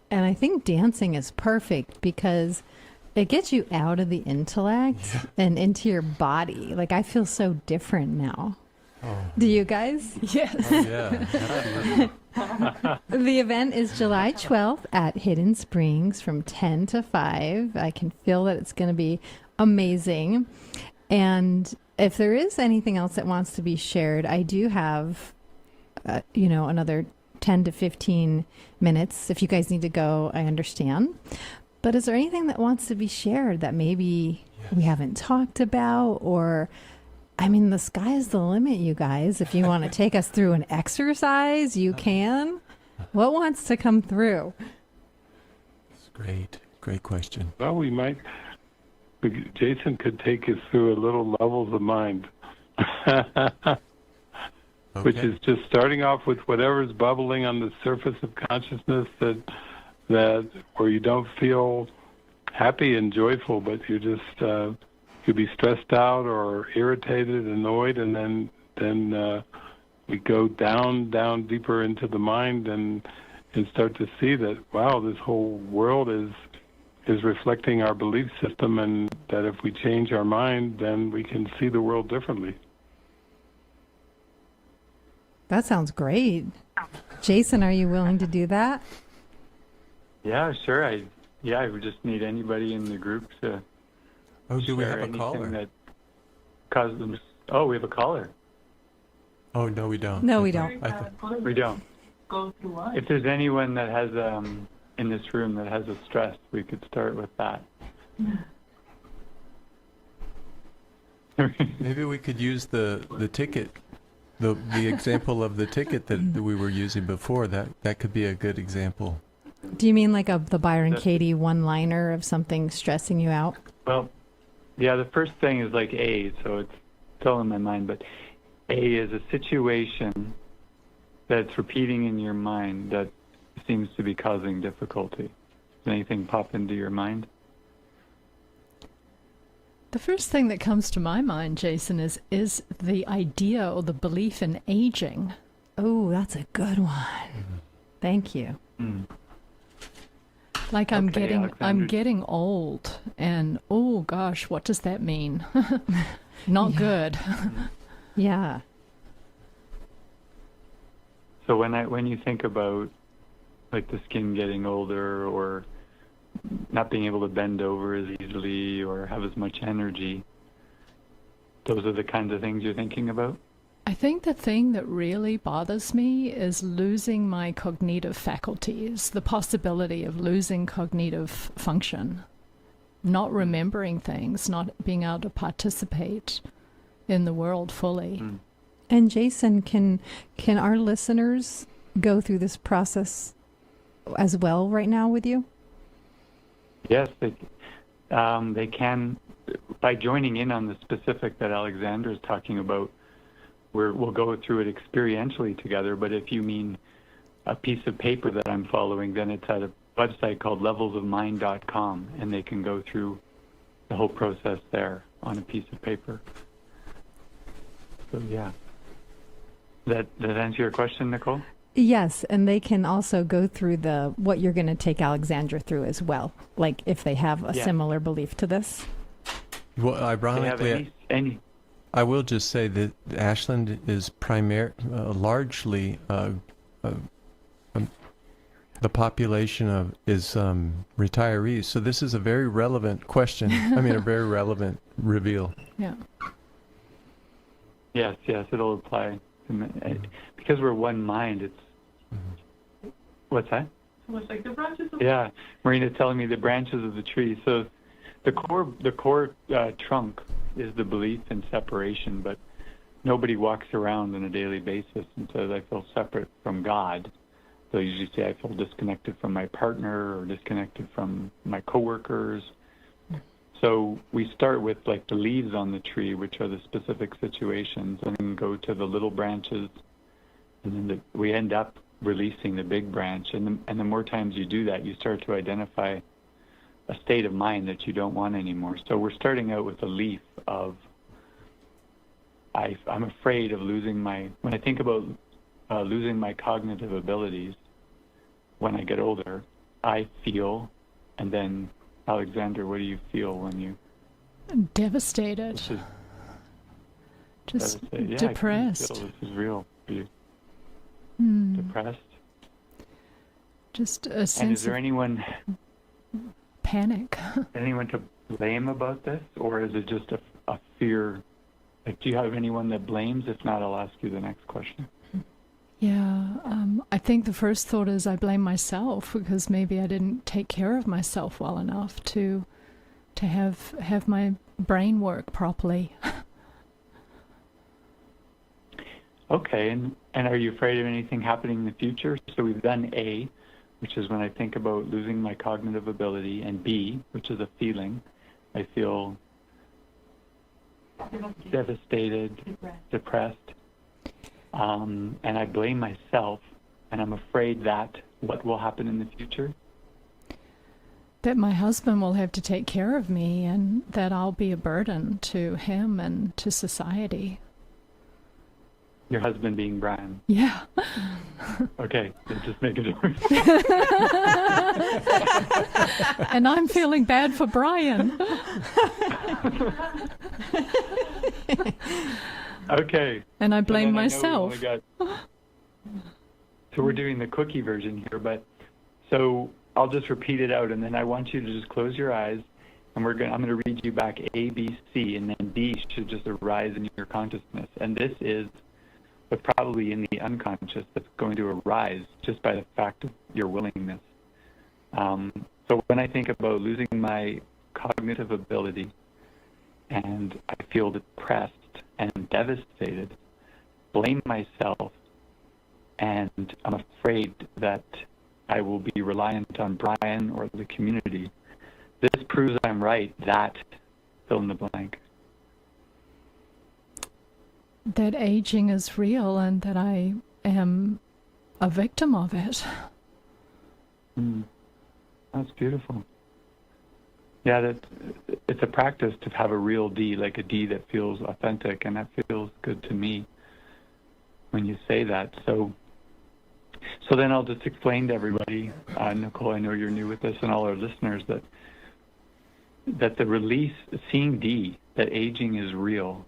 I think dancing is perfect because it gets you out of the intellect and into your body. Like, I feel so different now. Oh. Do you guys? Yes. Oh, yeah, absolutely. The event is July 12th at Hidden Springs from 10 to 5. I can feel that it's going to be amazing. And if there is anything else that wants to be shared, I do have, another 10 to 15 minutes. If you guys need to go, I understand. But is there anything that wants to be shared that maybe we haven't talked about, or I mean, the sky's the limit, you guys. If you want to take us through an exercise, you can. What wants to come through? It's great. Great question. Well, Jason could take us through a little levels of mind, which is just starting off with whatever's bubbling on the surface of consciousness that where you don't feel happy and joyful, but you just you'll be stressed out or irritated, annoyed, and then we go down deeper into the mind and start to see that, wow, this whole world is reflecting our belief system, and that if we change our mind, then we can see the world differently. That sounds great. Jason, are you willing to do that? Yeah, sure. I would just need anybody in the group to. Oh, do we share have a caller? anything that causes them. Oh, we have a caller. Oh, no, we don't. No, we don't. We don't. If there's anyone that has in this room that has a stress, we could start with that. Maybe we could use the ticket, the example of the ticket that we were using before. That could be a good example. Do you mean like the Byron Katie one-liner of something stressing you out? Well, yeah, the first thing is like A, so it's still in my mind, but A is a situation that's repeating in your mind that seems to be causing difficulty. Does anything pop into your mind? The first thing that comes to my mind, Jason, is the idea or the belief in aging. Oh, that's a good one. Thank you. Mm. Like I'm Alexandra. getting old, and oh gosh, what does that mean? Not good. Yeah. So when you think about like the skin getting older or not being able to bend over as easily or have as much energy, those are the kinds of things you're thinking about? I think the thing that really bothers me is losing my cognitive faculties, the possibility of losing cognitive function, not remembering things, not being able to participate in the world fully. Mm. And Jason, can our listeners go through this process as well right now with you? Yes, they can, by joining in on the specific that Alexandra is talking about. We'll go through it experientially together, but if you mean a piece of paper that I'm following, then it's at a website called levelsofmind.com, and they can go through the whole process there on a piece of paper. So, yeah. Does that answer your question, Nicole? Yes, and they can also go through what you're going to take Alexandra through as well, like if they have a similar belief to this. Well, ironically, They have any I will just say that Ashland is largely the population is retirees. So this is a very relevant question. I mean, a very relevant reveal. Yeah. Yes, it'll apply. Because we're one mind, it's... Mm-hmm. What's that? So it's like the branches of... Yeah, Marina's telling me the branches of the tree. So the core trunk is the belief in separation, but nobody walks around on a daily basis and says, I feel separate from God. They'll usually say, I feel disconnected from my partner or disconnected from my coworkers. So we start with like the leaves on the tree, which are the specific situations, and then go to the little branches, and then we end up releasing the big branch. And the more times you do that, you start to identify a state of mind that you don't want anymore. So we're starting out with a leaf of, I'm afraid of losing when I think about losing my cognitive abilities when I get older, I feel, and then Alexandra, what do you feel when you... Devastated. Just depressed. I can feel this is real for you. Depressed. Just a sense and is there anyone... panic. Anyone to blame about this, or is it just a fear? Like, do you have anyone that blames? If not, I'll ask you the next question. Yeah, I think the first thought is I blame myself because maybe I didn't take care of myself well enough to have my brain work properly. Okay, and are you afraid of anything happening in the future? So we've done A, which is when I think about losing my cognitive ability, and B, which is a feeling. I feel devastated, depressed, and I blame myself, and I'm afraid that what will happen in the future? That my husband will have to take care of me and that I'll be a burden to him and to society. Your husband being Brian. Yeah. Okay, just making sure. And I'm feeling bad for Brian. Okay. And I blame And then myself. So we're doing the cookie version here, but so I'll just repeat it out, and then I want you to just close your eyes, and I'm going to read you back A, B, C, and then D should just arise in your consciousness. And this is what's probably in the unconscious that's going to arise just by the fact of your willingness. So when I think about losing my cognitive ability, and I feel depressed and devastated, blame myself, and I'm afraid that I will be reliant on Brian or the community. This proves I'm right, that fill in the blank. That aging is real and that I am a victim of it. That's beautiful. Yeah, it's a practice to have a real D, like a D that feels authentic, and that feels good to me when you say that. So then I'll just explain to everybody, Nicole, I know you're new with this, and all our listeners, that the release, seeing D, that aging is real,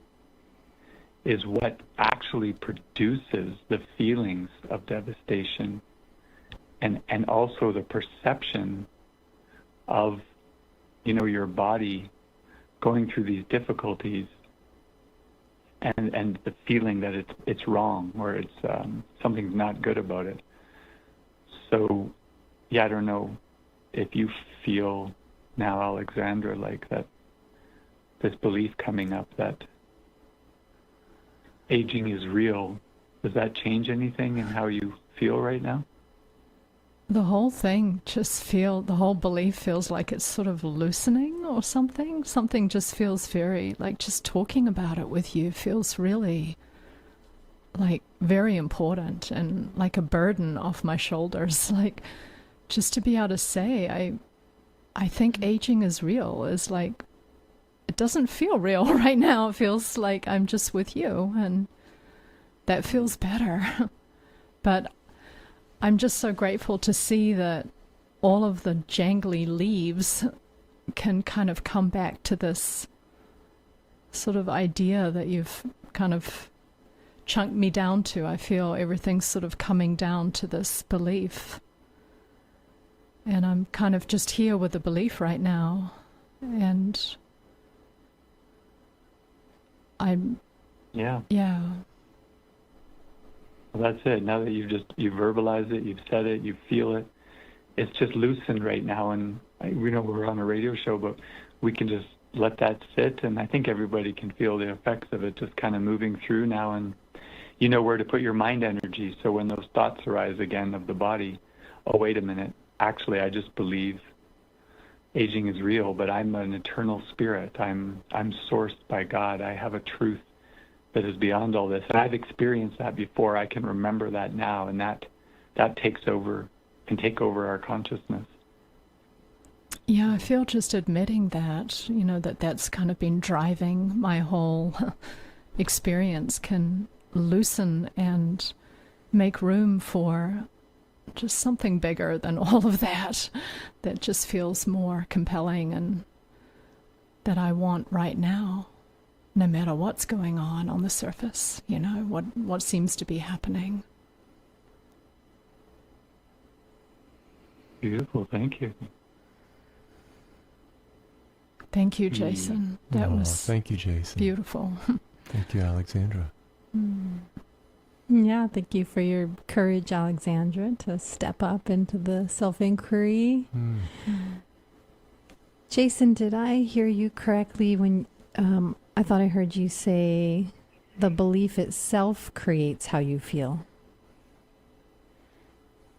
is what actually produces the feelings of devastation and also the perception of, your body going through these difficulties and the feeling that it's wrong or it's something's not good about it. So, yeah, I don't know if you feel now, Alexandra, like that, this belief coming up that aging is real. Does that change anything in how you feel right now? The whole thing the whole belief feels like it's sort of loosening or something. Something just feels very, like just talking about it with you feels really like very important and like a burden off my shoulders. Like just to be able to say, I think aging is real is like, it doesn't feel real right now. It feels like I'm just with you and that feels better. But I'm just so grateful to see that all of the jangly leaves can kind of come back to this sort of idea that you've kind of chunked me down to. I feel everything's sort of coming down to this belief. And I'm kind of just here with the belief right now. And Yeah. Well, that's it. Now that you've verbalized it, you've said it, you feel it, it's just loosened right now. And we know we're on a radio show, but we can just let that sit. And I think everybody can feel the effects of it just kind of moving through now. And you know where to put your mind energy. So when those thoughts arise again of the body, oh, wait a minute. Actually, I just believe aging is real, but I'm an eternal spirit. I'm sourced by God. I have a truth that is beyond all this. And I've experienced that before. I can remember that now, and that can take over our consciousness. Yeah, I feel just admitting that, that's kind of been driving my whole experience can loosen and make room for just something bigger than all of that just feels more compelling and that I want right now. No matter what's going on the surface, what seems to be happening. Beautiful, thank you. Thank you, Jason. That was thank you, Jason. Beautiful. Thank you, Alexandra. Yeah, thank you for your courage, Alexandra, to step up into the self-inquiry. Jason, did I hear you correctly when I thought I heard you say the belief itself creates how you feel.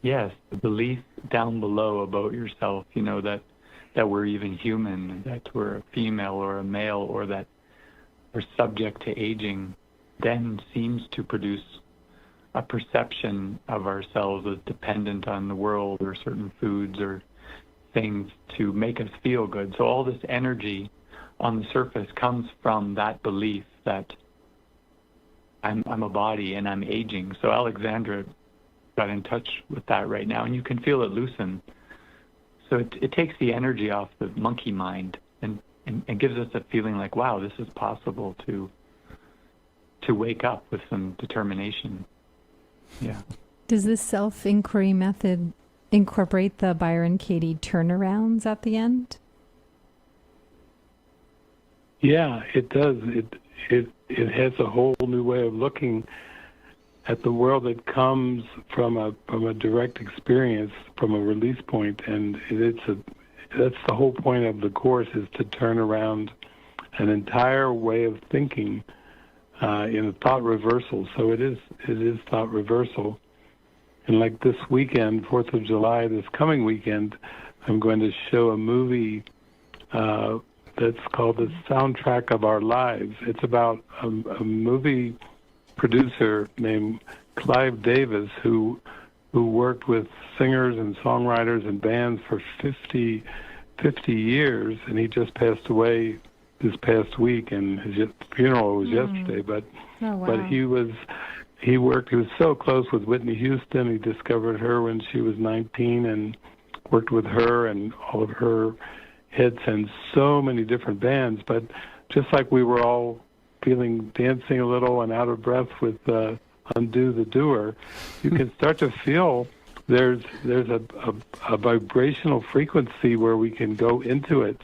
Yes, the belief down below about yourself, that we're even human, that we're a female or a male, or that we're subject to aging, then seems to produce a perception of ourselves as dependent on the world or certain foods or things to make us feel good. So all this energy on the surface comes from that belief that I'm a body and I'm aging. So Alexandra got in touch with that right now, and you can feel it loosen. So it takes the energy off the monkey mind and gives us a feeling like, wow, this is possible to wake up with some determination. Yeah. Does this self-inquiry method incorporate the Byron Katie turnarounds at the end? Yeah, it does. It has a whole new way of looking at the world that comes from a direct experience, from a release point, and that's the whole point of the Course, is to turn around an entire way of thinking in a thought reversal. So it is thought reversal. And like this weekend, 4th of July, this coming weekend, I'm going to show a movie that's called The Soundtrack of Our Lives. It's about a movie producer named Clive Davis who worked with singers and songwriters and bands for 50 years, and he just passed away this past week, and his funeral was yesterday. But he was so close with Whitney Houston. He discovered her when she was 19 and worked with her and all of her hits and so many different bands. But just like we were all dancing a little and out of breath with Undo the Doer, you can start to feel there's a vibrational frequency where we can go into it,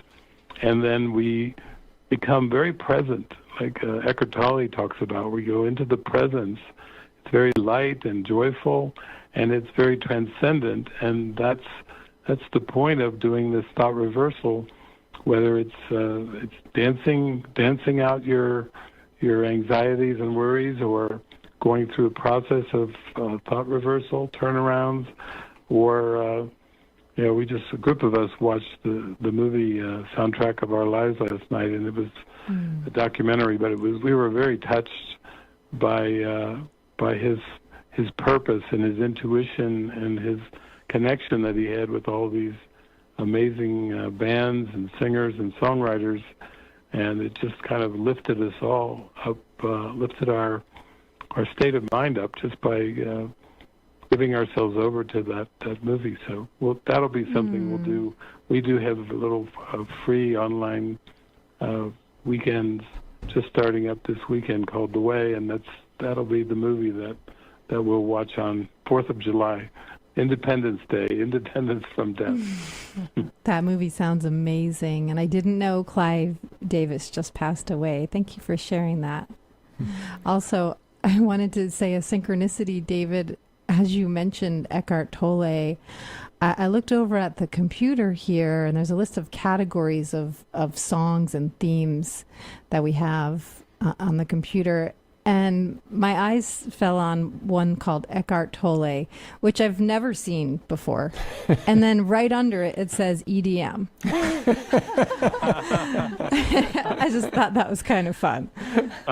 and then we become very present, like Eckhart Tolle talks about. We go into the presence. It's very light and joyful, and it's very transcendent, and that's the point of doing this thought reversal, whether it's dancing out your anxieties and worries, or going through a process of thought reversal, turnarounds, or a group of us watched the movie Soundtrack of Our Lives last night, and it was a documentary, but we were very touched by his purpose and his intuition and his connection that he had with all these amazing bands and singers and songwriters, and it just kind of lifted us all up, lifted our state of mind up just by giving ourselves over to that movie. So that'll be something we'll do. We do have a little free online weekends just starting up this weekend called The Way, and that'll be the movie that we'll watch on 4th of July. Independence Day, independence from death. That movie sounds amazing, and I didn't know Clive Davis just passed away. Thank you for sharing that. Also, I wanted to say a synchronicity, David, as you mentioned Eckhart Tolle. I looked over at the computer here, and there's a list of categories of songs and themes that we have on the computer. And my eyes fell on one called Eckhart Tolle, which I've never seen before. And then right under it, it says EDM. I just thought that was kind of fun.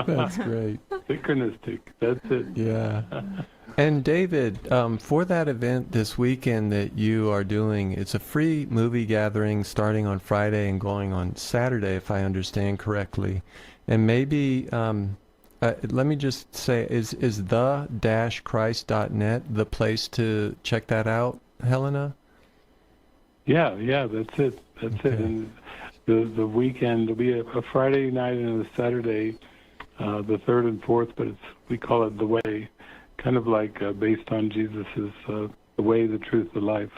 That's great. Synchronistic. That's it. Yeah. And David, for that event this weekend that you are doing, it's a free movie gathering starting on Friday and going on Saturday, if I understand correctly. And maybe... let me just say, is the-christ.net the place to check that out, Helena? Yeah, that's it. That's it. And the weekend will be a Friday night and a Saturday, the 3rd and 4th, but we call it The Way, kind of like based on Jesus's The Way, the Truth, the Life.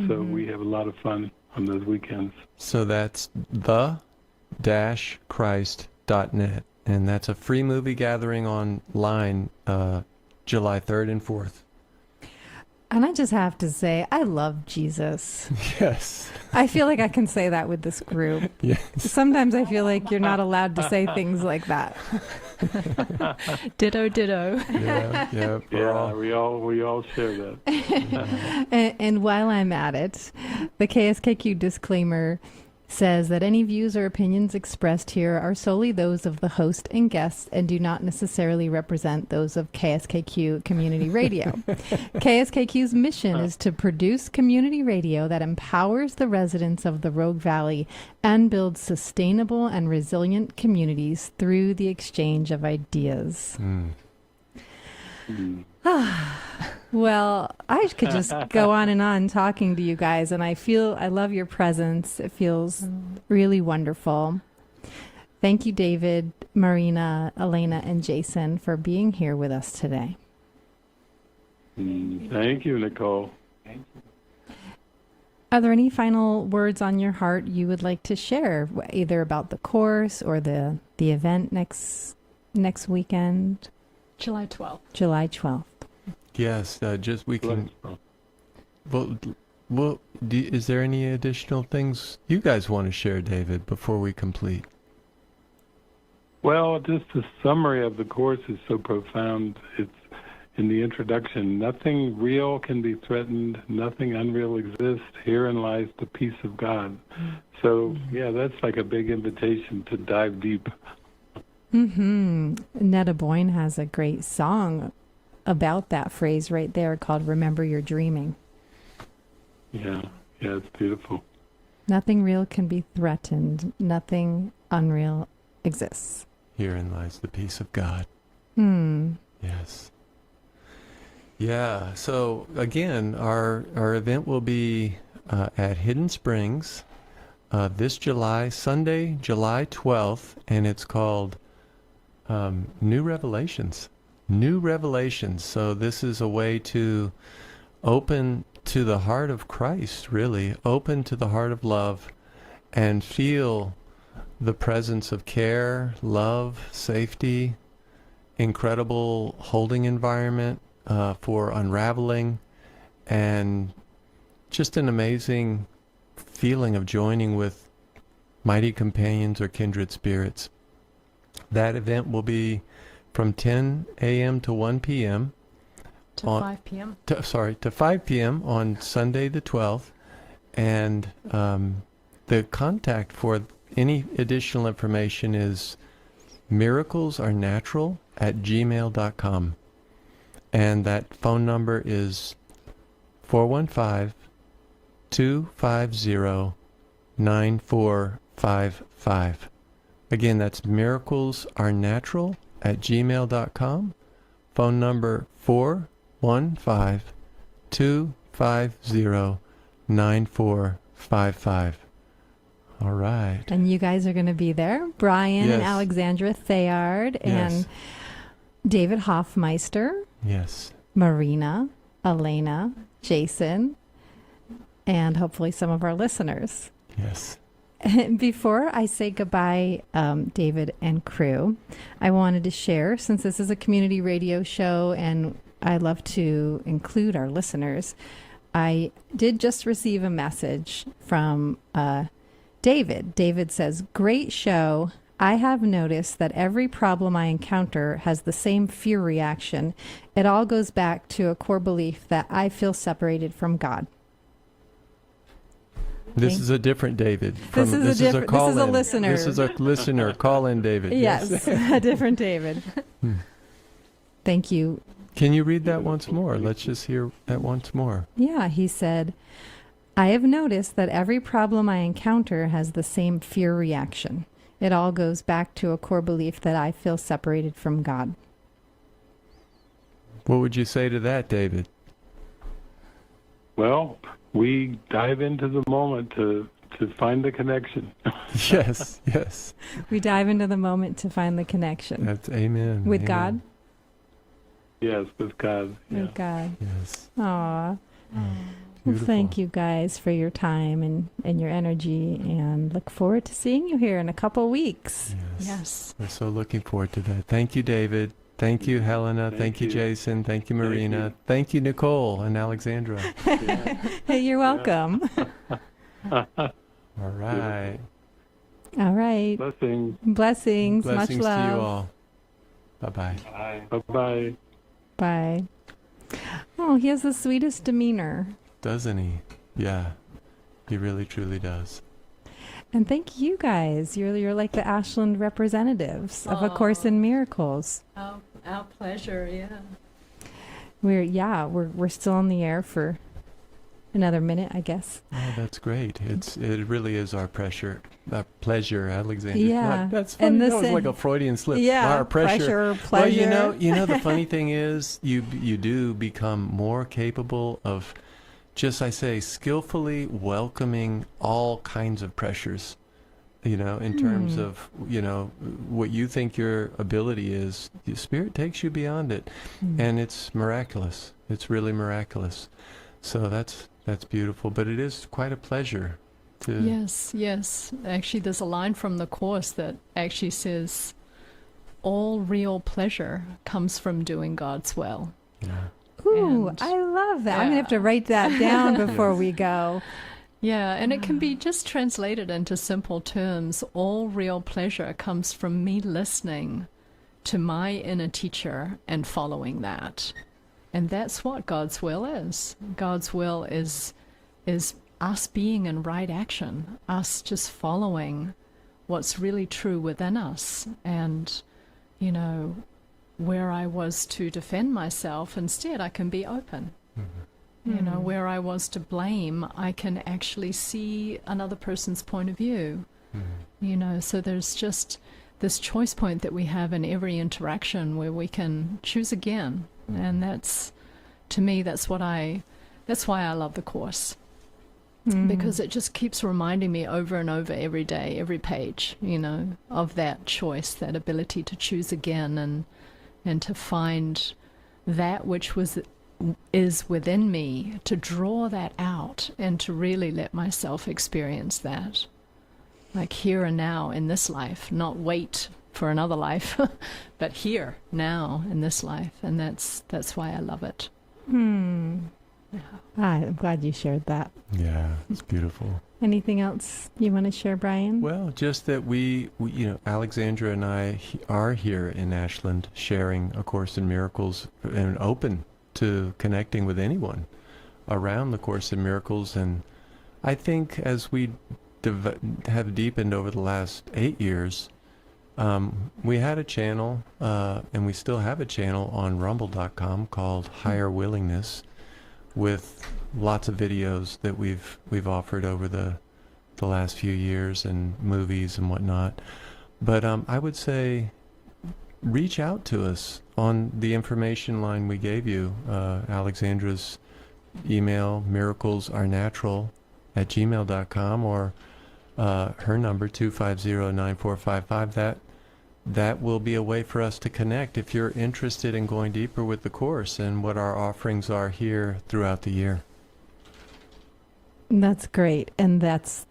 So we have a lot of fun on those weekends. So that's the-christ.net. And that's a free movie gathering online July 3rd and 4th. And I just have to say, I love Jesus. Yes. I feel like I can say that with this group. Yes. Sometimes I feel like you're not allowed to say things like that. Ditto, ditto. Yeah, yeah. Yeah, we all share that. And while I'm at it, the KSKQ disclaimer says that any views or opinions expressed here are solely those of the host and guests and do not necessarily represent those of KSKQ Community Radio. KSKQ's mission is to produce community radio that empowers the residents of the Rogue Valley and builds sustainable and resilient communities through the exchange of ideas. Well, I could just go on and on talking to you guys, and I love your presence. It feels really wonderful. Thank you, David, Marina, Helena, and Jason, for being here with us today. Thank you, Nicole. Are there any final words on your heart you would like to share, either about the course or the event next weekend? July 12th. July 12th. Yes, just we can. Well, is there any additional things you guys want to share, David, before we complete? Well, just the summary of the course is so profound. It's in the introduction. Nothing real can be threatened. Nothing unreal exists. Herein lies the peace of God. So, yeah, that's like a big invitation to dive deep. Netta Boyne has a great song about that phrase right there called Remember You're Dreaming. Yeah, it's beautiful. Nothing real can be threatened. Nothing unreal exists. Herein lies the peace of God. Yes. Yeah, so again, our event will be at Hidden Springs this Sunday, July 12th, and it's called New Revelations. New Revelations. So this is a way to open to the heart of Christ, really. Open to the heart of love and feel the presence of care, love, safety, incredible holding environment for unraveling, and just an amazing feeling of joining with mighty companions or kindred spirits. That event will be from 10 a.m. to 1 p.m. To 5 p.m. To 5 p.m. on Sunday the 12th. And the contact for any additional information is miraclesarnatural@gmail.com. And that phone number is 415-250-9455. Again, that's miraclesarnatural@gmail.com. Phone number 415-250-9455. All right. And you guys are going to be there. Brian and Yes. Alexandra Theard and David Hoffmeister. Yes. Marina, Helena, Jason, and hopefully some of our listeners. Yes. Before I say goodbye, David and crew, I wanted to share, since this is a community radio show and I love to include our listeners, I did just receive a message from David. David says, "Great show. I have noticed that every problem I encounter has the same fear reaction. It all goes back to a core belief that I feel separated from God." This is a different David. This is a listener. This is a listener. Call in, David. Yes, a different David. Thank you. Can you read that once more? Let's just hear that once more. Yeah, he said, "I have noticed that every problem I encounter has the same fear reaction. It all goes back to a core belief that I feel separated from God." What would you say to that, David? Well, we dive into the moment to find the connection. Yes, yes. We dive into the moment to find the connection. That's amen. With Amen. God? Yes, with God. Yeah. With God. Yes. Aw. Well, Beautiful. thank you guys for your time and your energy, and look forward to seeing you here in a couple weeks. Yes. We're so looking forward to that. Thank you, David. Thank you, Helena. Thank you, you. Jason. Thank you, Marina. you. Thank you, Nicole and Alexandra. Hey, you're welcome. All right. All right. Blessings. Blessings. Much Blessings love. to you all. Bye-bye. Bye. Bye-bye. Bye. Oh, he has the sweetest demeanor. Doesn't he? Yeah. He really, truly does. And thank you guys. You're like the Ashland representatives of A Course in Miracles. Our pleasure, yeah. We're still on the air for another minute, I guess. Oh, that's great. It really is our pleasure, Alexandra. Yeah. That's funny. And That was listen- like a Freudian slip. Yeah, Our pressure. pleasure. Well, you know, the funny thing is, you do become more capable of just, I say, skillfully welcoming all kinds of pressures. You know, in terms of, you know, what you think your ability is, the Spirit takes you beyond it. And it's miraculous. It's really miraculous. So that's beautiful. But it is quite a pleasure to... Yes. Actually, there's a line from the Course that actually says, all real pleasure comes from doing God's will. Yeah. Ooh, And- I love that. I'm going to Yeah. have to write that down before we go. Yeah, and it can be just translated into simple terms. All real pleasure comes from me listening to my inner teacher and following that. And that's what God's will is. God's will is us being in right action, us just following what's really true within us. And, you know, where I was to defend myself, instead I can be open. You know, where I was to blame, I can actually see another person's point of view. You know, so there's just this choice point that we have in every interaction where we can choose again. And that's, to me, that's why I love the Course. Because it just keeps reminding me over and over every day, every page, you know, of that choice, that ability to choose again and to find that which is within me, to draw that out and to really let myself experience that, like here and now in this life, not wait for another life, but here now in this life. And that's why I love it. I'm glad you shared that. Yeah, it's beautiful. Anything else you want to share, Brian? Well, just that we you know, Alexandra and I are here in Ashland sharing A Course in Miracles and open to connecting with anyone around the Course in Miracles. And I think as we have deepened over the last 8 years, we had a channel, and we still have a channel on rumble.com called Higher Willingness, with lots of videos that we've offered over the last few years, and movies and whatnot. But I would say reach out to us on the information line we gave you. Alexandra's email, miraclesAreNatural@gmail.com, or her number, 250-9455. That will be a way for us to connect if you're interested in going deeper with the Course and what our offerings are here throughout the year. That's great. And that's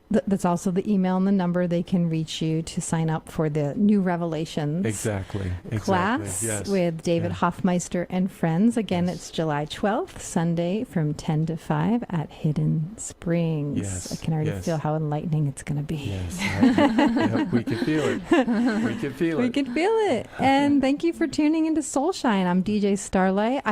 also the email and the number they can reach you to sign up for the New Revelations Exactly. class Yes. with David Yes. Hoffmeister and friends. Again, Yes. it's July 12th, Sunday from 10 to 5 at Hidden Springs. Yes. I can already Yes. feel how enlightening it's going to be. Yes. Yep, we can feel it. We can feel We it. can feel it. And thank you for tuning into Soul Shine. I'm DJ Starlight.